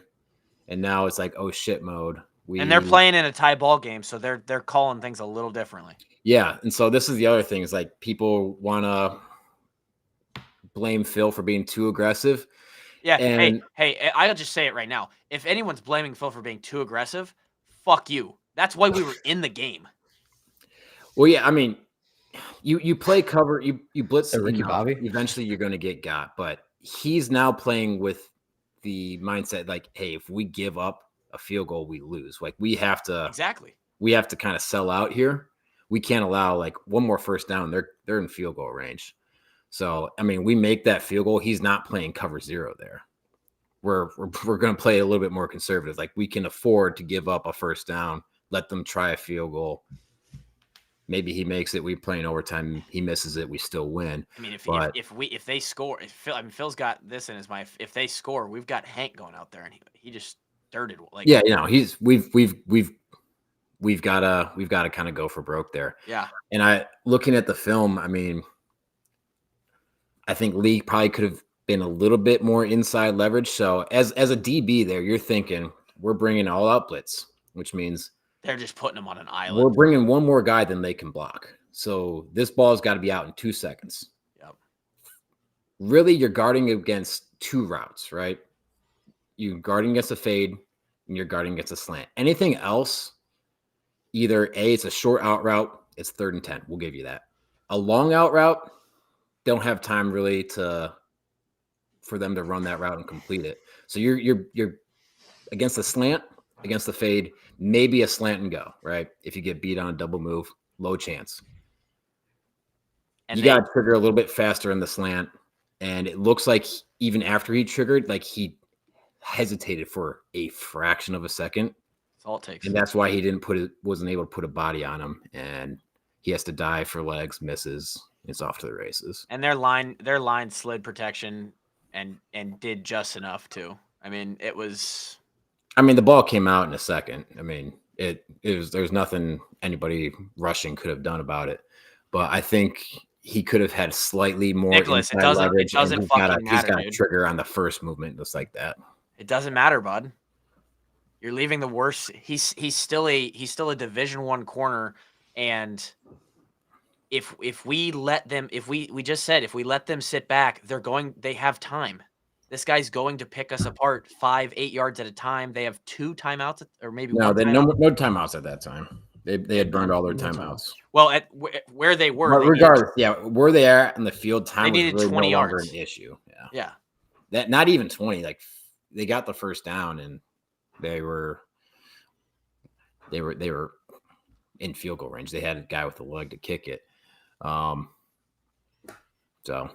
and now it's like, oh shit mode. And they're playing in a tie ball game, so they're calling things a little differently. Yeah, and so this is the other thing is like people want to blame Phil for being too aggressive. Yeah, and hey, I'll just say it right now. If anyone's blaming Phil for being too aggressive, fuck you. That's why we were in the game. Well, yeah, I mean, you play cover, you blitz Ricky Bobby. Eventually you're going to get got, but he's now playing with the mindset like, hey, if we give up a field goal, we lose. Like we have to kind of sell out here. We can't allow like one more first down. They're in field goal range. So, I mean, we make that field goal. He's not playing cover 0 there. We're going to play a little bit more conservative. Like we can afford to give up a first down, let them try a field goal. Maybe he makes it. We play in overtime. He misses it. We still win. I mean, if they score, Phil's got this in his mind. If they score, we've got Hank going out there, and he just dirted. Like yeah, we've got to kind of go for broke there. Yeah. And looking at the film, I mean, I think Lee probably could have been a little bit more inside leverage. So as a DB there, you're thinking we're bringing all out blitz, which means they're just putting them on an island. We're bringing one more guy than they can block. So this ball's got to be out in 2 seconds. Yep. Really, you're guarding against 2 routes, right? You're guarding against a fade and you're guarding against a slant. Anything else, either A, it's a short out route, it's 3rd and 10. We'll give you that. A long out route, don't have time really for them to run that route and complete it. So you're against the slant, against the fade, maybe a slant and go, right? If you get beat on a double move, low chance. And you got to trigger a little bit faster in the slant. And it looks like even after he triggered, like he hesitated for a fraction of a second. That's all it takes. And that's why he wasn't able to put a body on him. And he has to dive for legs, misses. It's off to the races. And their line slid protection and did just enough too. I mean, the ball came out in a second. I mean, there's nothing anybody rushing could have done about it. But I think he could have had slightly more Nicholas, it doesn't fucking matter. He's got a trigger on the first movement just like that. It doesn't matter, bud. You're leaving the worst. He's still a Division I corner And if we let them, if we just said, if we let them sit back, they have time. This guy's going to pick us apart 5-8 yards at a time. They have 2 timeouts or maybe No, one they timeout. no timeouts at that time. They had burned all their No timeouts. Well, at where they were, But they needed, regardless, yeah, where they are in the field, time They was needed really 20 no longer yards. an issue. Yeah, yeah. that not even 20. Like they got the first down and they were in field goal range. They had a guy with a leg to kick it. So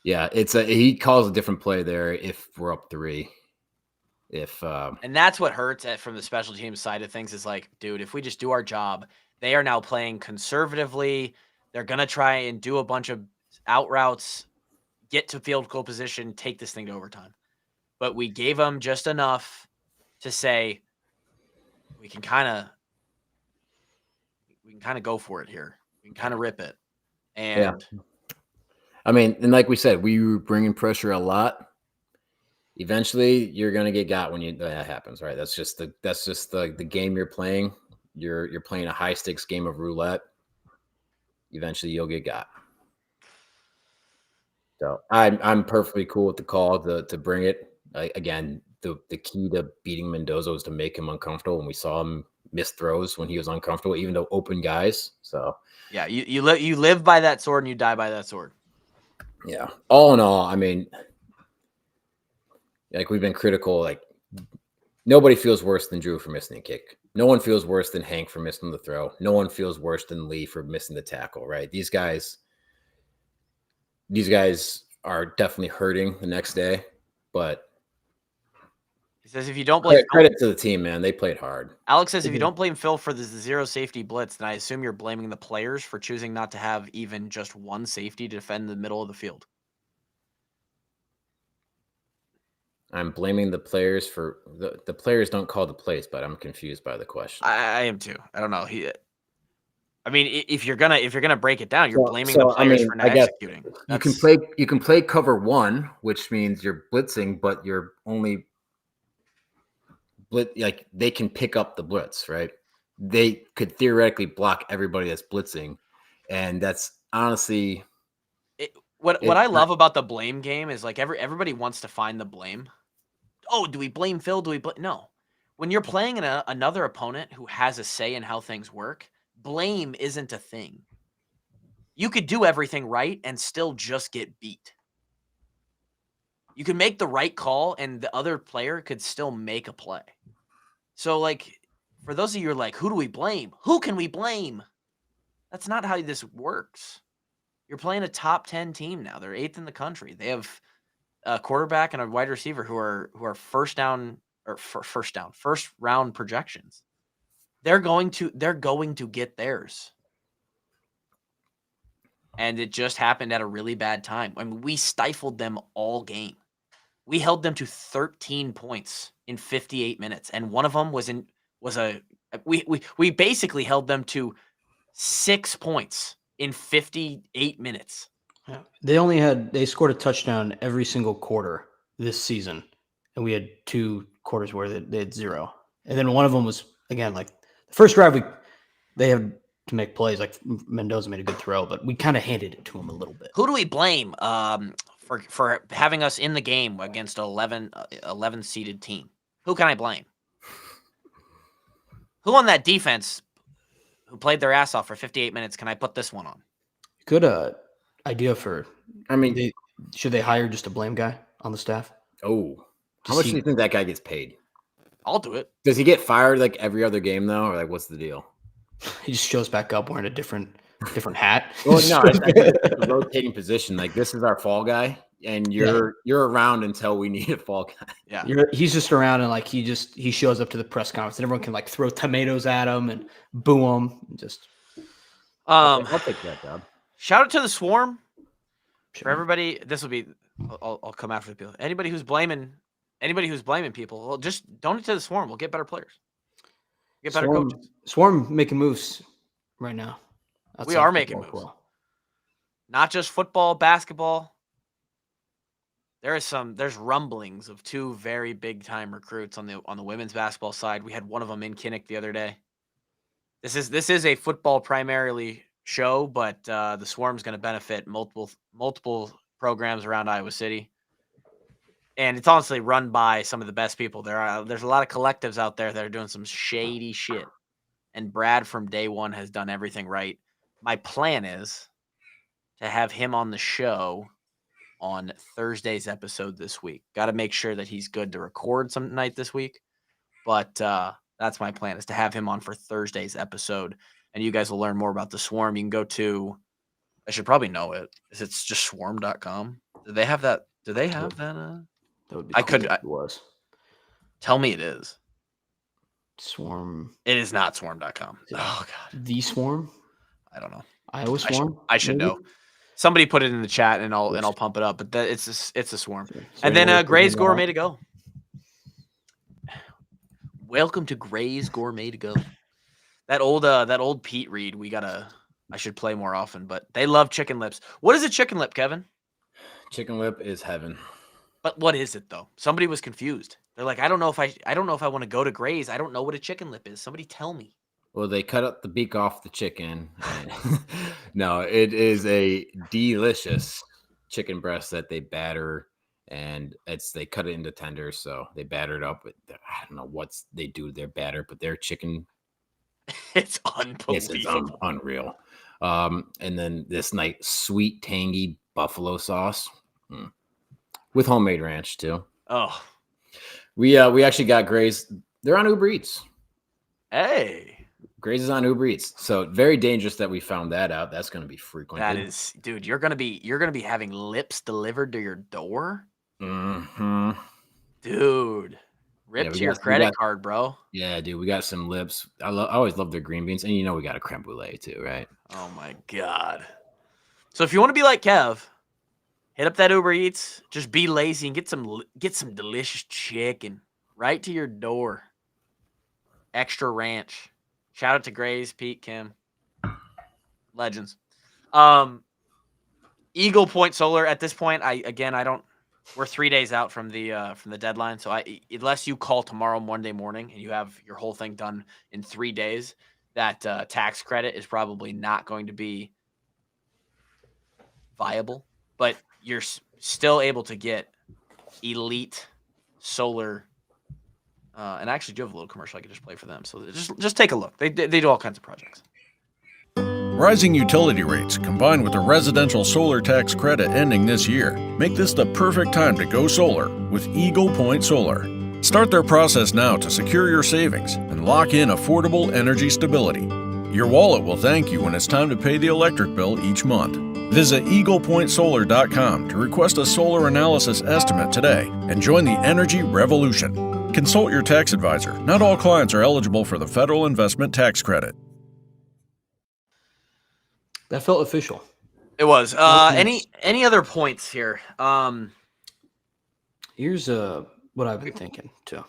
yeah, he calls a different play there if we're up 3. And that's what hurts from the special teams side of things is like, dude, if we just do our job, they are now playing conservatively. They're going to try and do a bunch of out routes, get to field goal position, take this thing to overtime. But we gave them just enough to say we can kind of go for it here. We can kind of rip it. And I mean, and like we said, we were bringing pressure a lot. Eventually, you're gonna get got when that happens, right? That's just the game you're playing. You're playing a high stakes game of roulette. Eventually, you'll get got. So I'm perfectly cool with the call to bring it. Again, the key to beating Mendoza was to make him uncomfortable, and we saw him miss throws when he was uncomfortable, even though open guys. So yeah, you live by that sword and you die by that sword. yeah. All in all, I mean, like we've been critical. Like nobody feels worse than Drew for missing a kick. No one feels worse than Hank for missing the throw. No one feels worse than Lee for missing the tackle. Right? These guys are definitely hurting the next day, but He says if you don't blame credit to the team, man, they played hard. Alex says if you don't blame Phil for the 0 safety blitz, then I assume you're blaming the players for choosing not to have even just one safety to defend the middle of the field. I'm blaming the players for the players don't call the plays, but I'm confused by the question. I am too. I don't know. I mean, if you're gonna break it down, you're blaming the players for not executing. You can play cover 1, which means you're blitzing, but you're only like they can pick up the blitz, right? They could theoretically block everybody that's blitzing, and that's honestly what I love about the blame game is like everybody wants to find the blame. Oh, do we blame Phil? Do we blame? No. When you're playing another opponent who has a say in how things work, blame isn't a thing. You could do everything right and still just get beat. You can make the right call and the other player could still make a play. So, like, for those of you who are like, who do we blame? Who can we blame? That's not how this works. You're playing a top 10 team now. They're 8th in the country. They have a quarterback and a wide receiver who are first round projections. They're going to get theirs. And it just happened at a really bad time. I mean, we stifled them all game. We held them to 13 points in 58 minutes, and one of them we basically held them to 6 points in 58 minutes. Yeah. They scored a touchdown every single quarter this season, and we had 2 quarters where they had 0. And then one of them was again like the first drive they had to make plays. Like Mendoza made a good throw, but we kind of handed it to him a little bit. Who do we blame for having us in the game against 11 seeded team? Who can I blame? Who on that defense who played their ass off for 58 minutes can I put this one on? Good idea for. I mean, should they hire just a blame guy on the staff? Oh, how much do you think that guy gets paid? I'll do it. Does he get fired like every other game though, or like what's the deal? He just shows back up wearing a different hat. Well, no, I think it's a rotating position. Like this is our fall guy, and you're around until we need a fall guy. Yeah, he's just around and like he shows up to the press conference and everyone can like throw tomatoes at him and boo him. And just I'll take that job. Shout out to the Swarm for everybody. This will be. I'll come after the people. Anybody who's blaming people, well, just donate to the Swarm. We'll get better players. Get better coaches. Swarm making moves right now. We are making moves. Well. Not just football, basketball. There's rumblings of 2 very big time recruits on the women's basketball side. We had one of them in Kinnick the other day. This is a football primarily show, but the Swarm's going to benefit multiple programs around Iowa City. And it's honestly run by some of the best people. There's a lot of collectives out there that are doing some shady shit. And Brad from day one has done everything right. My plan is to have him on the show on Thursday's episode this week. Got to make sure that he's good to record some night this week. But that's my plan, is to have him on for Thursday's episode. And you guys will learn more about the Swarm. You can go to, I should probably know it. Is it just swarm.com? Do they have that? Do they have that? That would be I cool could. if it was. Tell me it is. Swarm. It is not swarm.com. Oh, God. The Swarm? I don't know. Iowa Swarm? I should maybe? know. Somebody put it in the chat and I'll pump it up. But it's a Swarm. And then Gray's Gourmet to Go. Welcome to Gray's Gourmet to Go. That old Pete Reed, I should play more often, but they love chicken lips. What is a chicken lip, Kevin? Chicken lip is heaven. But what is it though? Somebody was confused. They're like, I don't know if I want to go to Gray's. I don't know what a chicken lip is. Somebody tell me. Well, they cut up the beak off the chicken. No, it is a delicious chicken breast that they batter, and they cut it into tenders, so they batter it up. I don't know what they do to their batter, but their chicken, it's unbelievable. It's unreal. And then this nice, sweet, tangy buffalo sauce with homemade ranch too. Oh, we actually got Gray's. They're on Uber Eats. Hey. Gray's is on Uber Eats, so very dangerous that we found that out. That's going to be frequent. That is, dude. You're gonna be having lips delivered to your door. Mm-hmm. Dude, rip to your credit card, bro. Yeah, dude, we got some lips. I always love their green beans, and we got a creme brulee too, right? Oh my God. So if you want to be like Kev, hit up that Uber Eats. Just be lazy and get some delicious chicken right to your door. Extra ranch. Shout out to Grays, Pete, Kim. Legends. Eagle Point Solar at this point, we're 3 days out from the deadline. So unless you call tomorrow, Monday morning, and you have your whole thing done in 3 days, that tax credit is probably not going to be viable, but you're still able to get elite solar. And I actually do have a little commercial I could just play for them. So just take a look. They do all kinds of projects. Rising utility rates combined with a residential solar tax credit ending this year make this the perfect time to go solar with Eagle Point Solar. Start their process now to secure your savings and lock in affordable energy stability. Your wallet will thank you when it's time to pay the electric bill each month. Visit eaglepointsolar.com to request a solar analysis estimate today and join the energy revolution. Consult your tax advisor. Not all clients are eligible for the federal investment tax credit. That felt official. It was. Any other points here? Here's what I've been thinking too.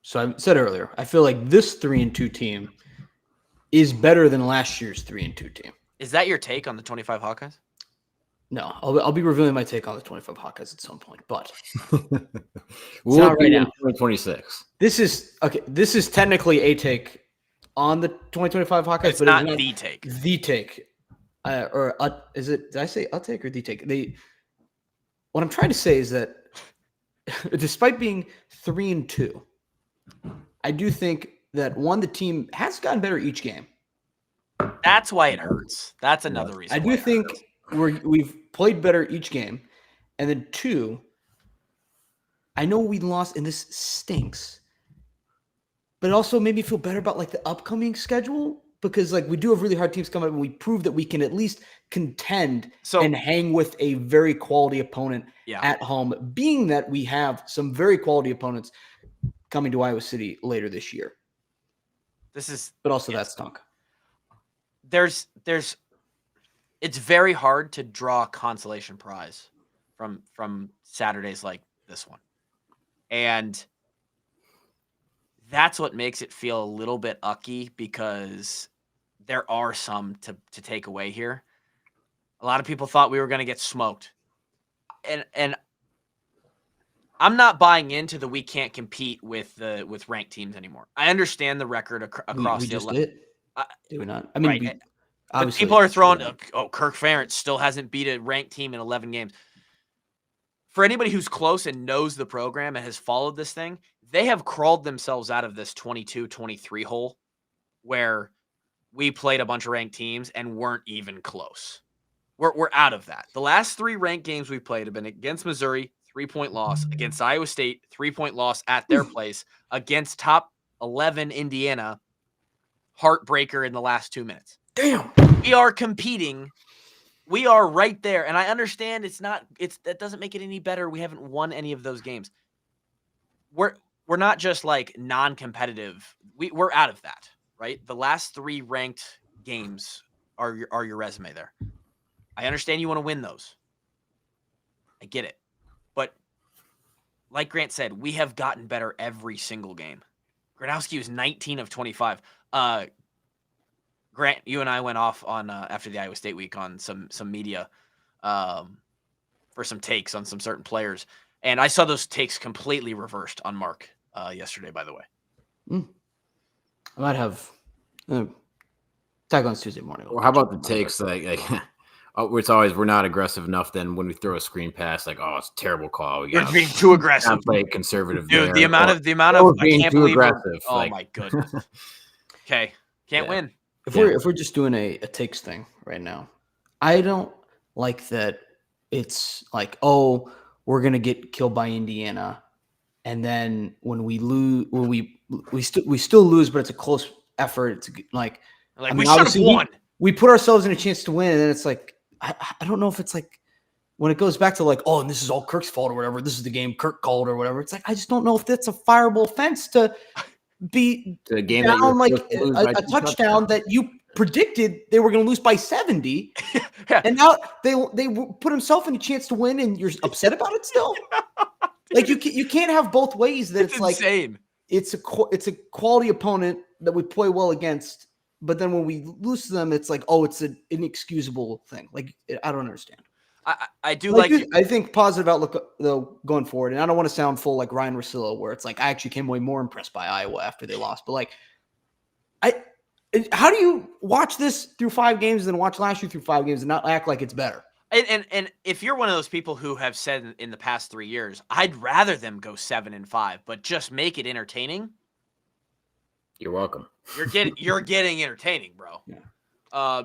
So I said earlier, I feel like this 3-2 team is better than last year's 3-2 team. Is that your take on the 25 Hawkeyes? No, I'll be revealing my take on the 25 Hawkeyes at some point, but we'll not right now. 2026. This is technically a take on the 2025 Hawkeyes, it's but not it's not the take. The take, is it? Did I say a take or the take? What I'm trying to say is that despite being 3-2, I do think that the team has gotten better each game. That's why it hurts. That's another reason. I do think we've played better each game. And then 2, I know we lost and this stinks, but it also made me feel better about like the upcoming schedule because like we do have really hard teams coming up and we prove that we can at least contend and hang with a very quality opponent at home, being that we have some very quality opponents coming to Iowa City later this year. But also that stunk. It's very hard to draw a consolation prize from Saturdays like this one. And that's what makes it feel a little bit ucky because there are some to take away here. A lot of people thought we were going to get smoked. And I'm not buying into we can't compete with ranked teams anymore. I understand the record across we just did. Do we not? I mean, Right. But obviously people are throwing, sure. Kirk Ferentz still hasn't beat a ranked team in 11 games. For anybody who's close and knows the program and has followed this thing, they have crawled themselves out of this 22-23 hole where we played a bunch of ranked teams and weren't even close. We're out of that. The last 3 ranked games we played have been against Missouri, 3-point loss, against Iowa State, 3-point loss at their place, against top 11 Indiana, heartbreaker in the last 2 minutes. Damn. We are competing. We are right there. And I understand that doesn't make it any better. We haven't won any of those games. We're not just like non-competitive. We're out of that, right? The last 3 ranked games are your resume there. I understand you want to win those. I get it. But like Grant said, we have gotten better every single game. Gronowski was 19 of 25. Grant, you and I went off on after the Iowa State week on some media for some takes on some certain players. And I saw those takes completely reversed on Mark yesterday, by the way. I might have tag on Tuesday morning. Well, how about the takes like it's always we're not aggressive enough. Then when we throw a screen pass, like it's a terrible call. You're being too aggressive. Play conservative, dude. there. The amount of I being can't too believe aggressive. Oh my goodness. Okay, can't win. If we're just doing a takes thing right now, I don't like that. It's like, we're gonna get killed by Indiana, and then when we lose, we still lose, but it's a close effort. It's like we should have won. We put ourselves in a chance to win, and then it's like I don't know if it's like when it goes back to like, and this is all Kirk's fault or whatever. This is the game Kirk called or whatever. It's like I just don't know if that's a fireable offense to be the game down like a touchdown that you predicted they were going to lose by 70, and now they put himself in a chance to win, and you're upset about it still. Like you can't have both ways. That it's like insane. It's a quality opponent that we play well against, but then when we lose to them, it's like it's an inexcusable thing. Like I don't understand. I do like. I think positive outlook though going forward, and I don't want to sound full like Ryan Russillo, where it's like I actually came away more impressed by Iowa after they lost. But like, how do you watch this through 5 games and then watch last year through 5 games and not act like it's better? And if you're one of those people who have said in the past 3 years, I'd rather them go 7-5, but just make it entertaining. You're welcome. You're getting entertaining, bro. Yeah.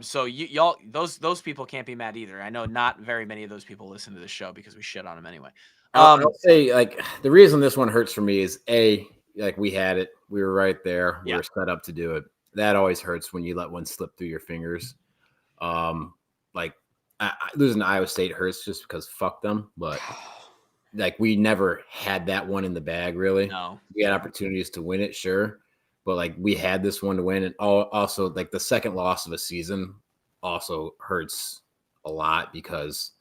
So y'all those people can't be mad either. I know not very many of those people listen to this show because we shit on them anyway. I'll say like the reason this one hurts for me is like we had it, we were right there, we were set up to do it. That always hurts when you let one slip through your fingers. Like losing to Iowa State hurts just because fuck them, but like we never had that one in the bag really. No, we had opportunities to win it, sure. But like we had this one to win, and also like the second loss of a season also hurts a lot because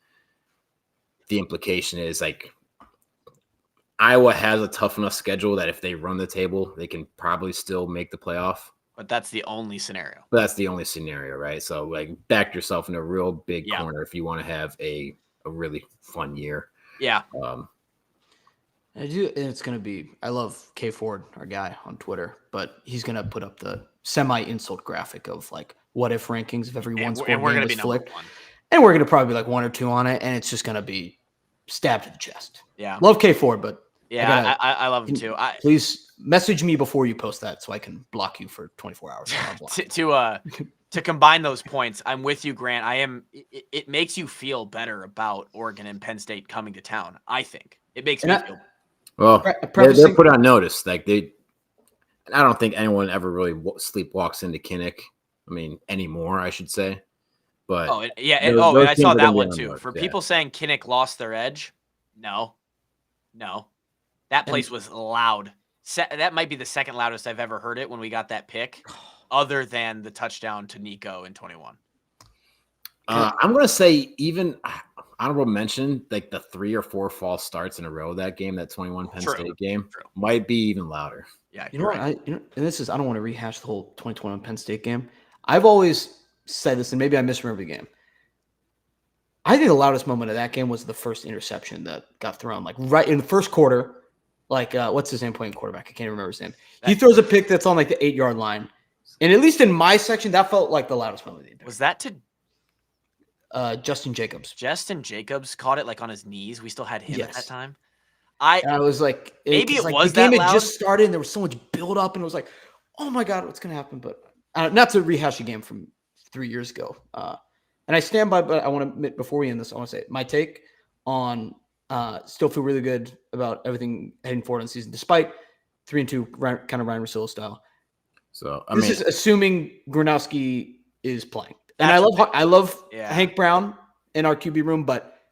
the implication is like Iowa has a tough enough schedule that if they run the table, they can probably still make the playoff. But that's the only scenario. Right? So like back yourself in a real big corner if you want to have a really fun year. Yeah. I do, and it's going to be, I love K Ford, our guy on Twitter, but he's going to put up the semi-insult graphic of like what if rankings of every one sport and we're game gonna was be flipped. #1. And we're going to probably be like 1 or 2 on it, and it's just going to be stabbed to the chest. Yeah. Love K Ford, but I love him too. Please message me before you post that so I can block you for 24 hours. To combine those points, I'm with you, Grant. It makes you feel better about Oregon and Penn State coming to town. I think it makes me feel. Well, they're put on notice. Like I don't think anyone ever really sleepwalks into Kinnick. I mean, anymore, I should say. But and I saw that one too. For people saying Kinnick lost their edge, no, that place was loud. That might be the second loudest I've ever heard it when we got that pick, other than the touchdown to Nico in 21. I'm gonna say even honorable mention, like the 3 or 4 false starts in a row that game, that 21 Penn State game, might be even louder. Yeah, you know what? And this is, I don't want to rehash the whole 2021 Penn State game. I've always said this, and maybe I misremember the game. I think the loudest moment of that game was the first interception that got thrown, like right in the first quarter. Like what's his name playing quarterback? I can't remember his name. He throws a pick that's on like the 8-yard line, And at least in my section, that felt like the loudest moment of the entire. Was that to Justin Jacobs? Justin Jacobs caught it like on his knees. We still had him at that Yes. time. And I was like, Maybe it like was the game that had loud. just started, and there was so much build up, and it was like, oh my god, what's gonna happen? But not to rehash a game from 3 years ago. And I stand by, but I want to admit before we end this, I want to say my take on still feel really good about everything heading forward in the season, despite 3-2 kind of Ryan Russillo style. So This is assuming Gronowski is playing, and That's I love Yeah. Hank Brown in our QB room, but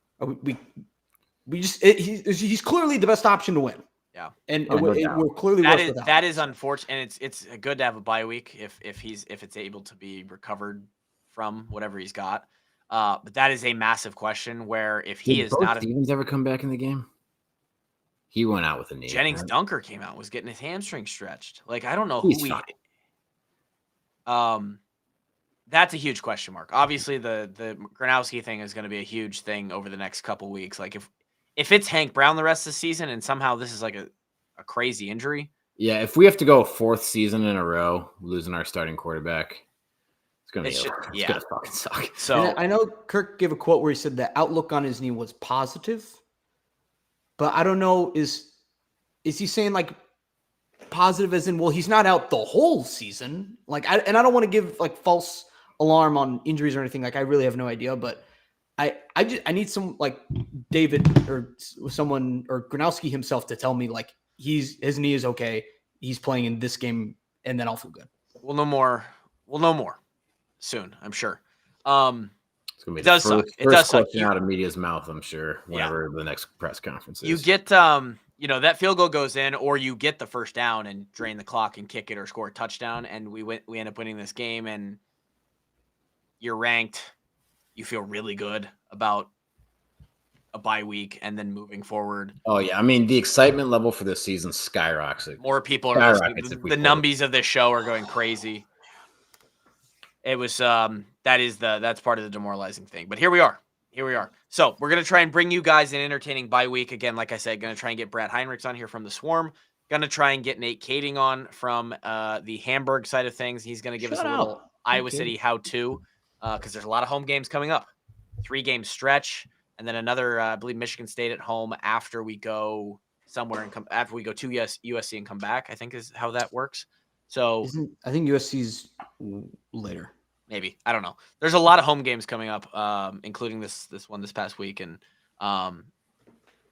we just he's clearly the best option to win. Yeah. And Oh, no doubt. we're clearly That worse is without that him. is unfortunate, and it's good to have a bye week if it's able to be recovered from whatever he's got. But that is a massive question. Where if he Did is Bo not, Stevens ever come back in the game? He went out with a knee. Jennings right? Dunker came out, was getting his hamstring stretched. Like I don't know He's who fine. That's a huge question mark. Obviously, the Gronowski thing is going to be a huge thing over the next couple weeks. Like if it's Hank Brown the rest of the season, and somehow this is like a crazy injury. Yeah, if we have to go a 4th season in a row losing our starting quarterback, it's gonna It's be ju- it's yeah. gonna fucking suck. So And I know Kirk gave a quote where he said the outlook on his knee was positive, but I don't know is he saying like positive as in, well, he's not out the whole season? Like I don't want to give like false alarm on injuries or anything. Like I really have no idea, but I need some like David or someone or Gronowski himself to tell me like his knee is okay. He's playing in this game, and then I'll feel good. we'll know more. We'll know more soon, I'm sure. It's gonna be It the does first, suck. It first does suck. question out of media's mouth, I'm sure, whenever the next press conference is. You get that field goal goes in, or you get the first down and drain the clock and kick it or score a touchdown, and we end up winning this game, and you're ranked. You feel really good about a bye week and then moving forward. Oh yeah, I mean the excitement level for this season skyrockets. More people are listening. Skyrockets if we The pull it. numbies of this show are going crazy. It was that's part of the demoralizing thing. But here we are. So we're gonna try and bring you guys an entertaining bye week. Again, like I said, gonna try and get Brad Heinrichs on here from the Swarm. Gonna try and get Nate Kading on from the Hamburg side of things. He's gonna give us a little Iowa City how-to because there's a lot of home games coming up. 3-game stretch, and then another, I believe Michigan State at home after we go somewhere and after we go to USC and come back. I think is how that works. So I think USC's later. maybe, I don't know. There's a lot of home games coming up, including this one this past week, and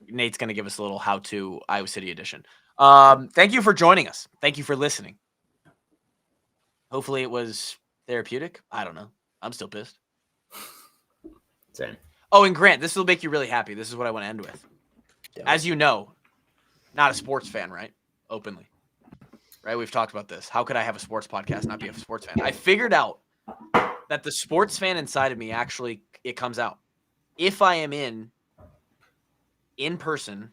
Nate's going to give us a little how-to Iowa City edition. Thank you for joining us. Thank you for listening. Hopefully it was therapeutic. I don't know. I'm still pissed. Same. Oh, and Grant, this will make you really happy. This is what I want to end with. As you know, not a sports fan, right? Openly. Right? We've talked about this. How could I have a sports podcast, not be a sports fan? I figured out that the sports fan inside of me actually, it comes out. If I am in person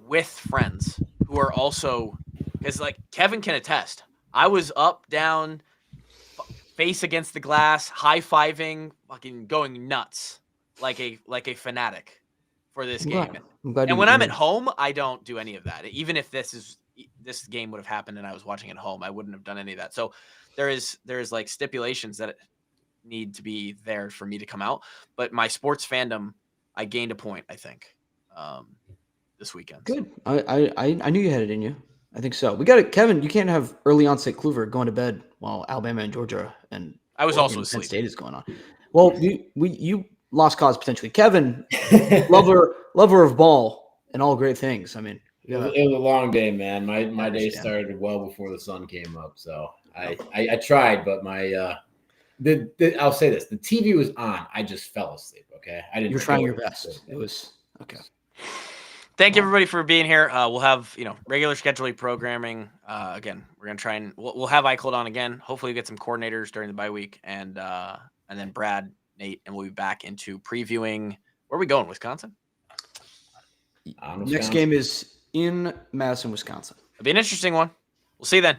with friends who are also, because like Kevin can attest, I was up, down, face against the glass, high-fiving, fucking going nuts like a fanatic for this game. And when I'm at home, I don't do any of that. Even if this game would have happened and I was watching at home, I wouldn't have done any of that. So there's like stipulations that need to be there for me to come out. But my sports fandom, I gained a point, I think, this weekend. Good. I knew you had it in you. I think so. We got it, Kevin. You can't have early onset Kluver going to bed while Alabama and Georgia and I was also Penn asleep. State is going on. Well, you lost cause potentially. Kevin, lover of ball and all great things. I mean, It was a long day, man. My day understand. started well before the sun came up, so I tried, but my I'll say this: the TV was on. I just fell asleep. Okay, I didn't. You're trying your best. It was okay. Thank you everybody for being here. We'll have regular scheduling programming. Again, we're gonna try and we'll have Eichel on again. Hopefully, we get some coordinators during the bye week, and then Brad, Nate, and we'll be back into previewing. Where are we going? Wisconsin. Next game is in Madison, Wisconsin. It'll be an interesting one. We'll see you then.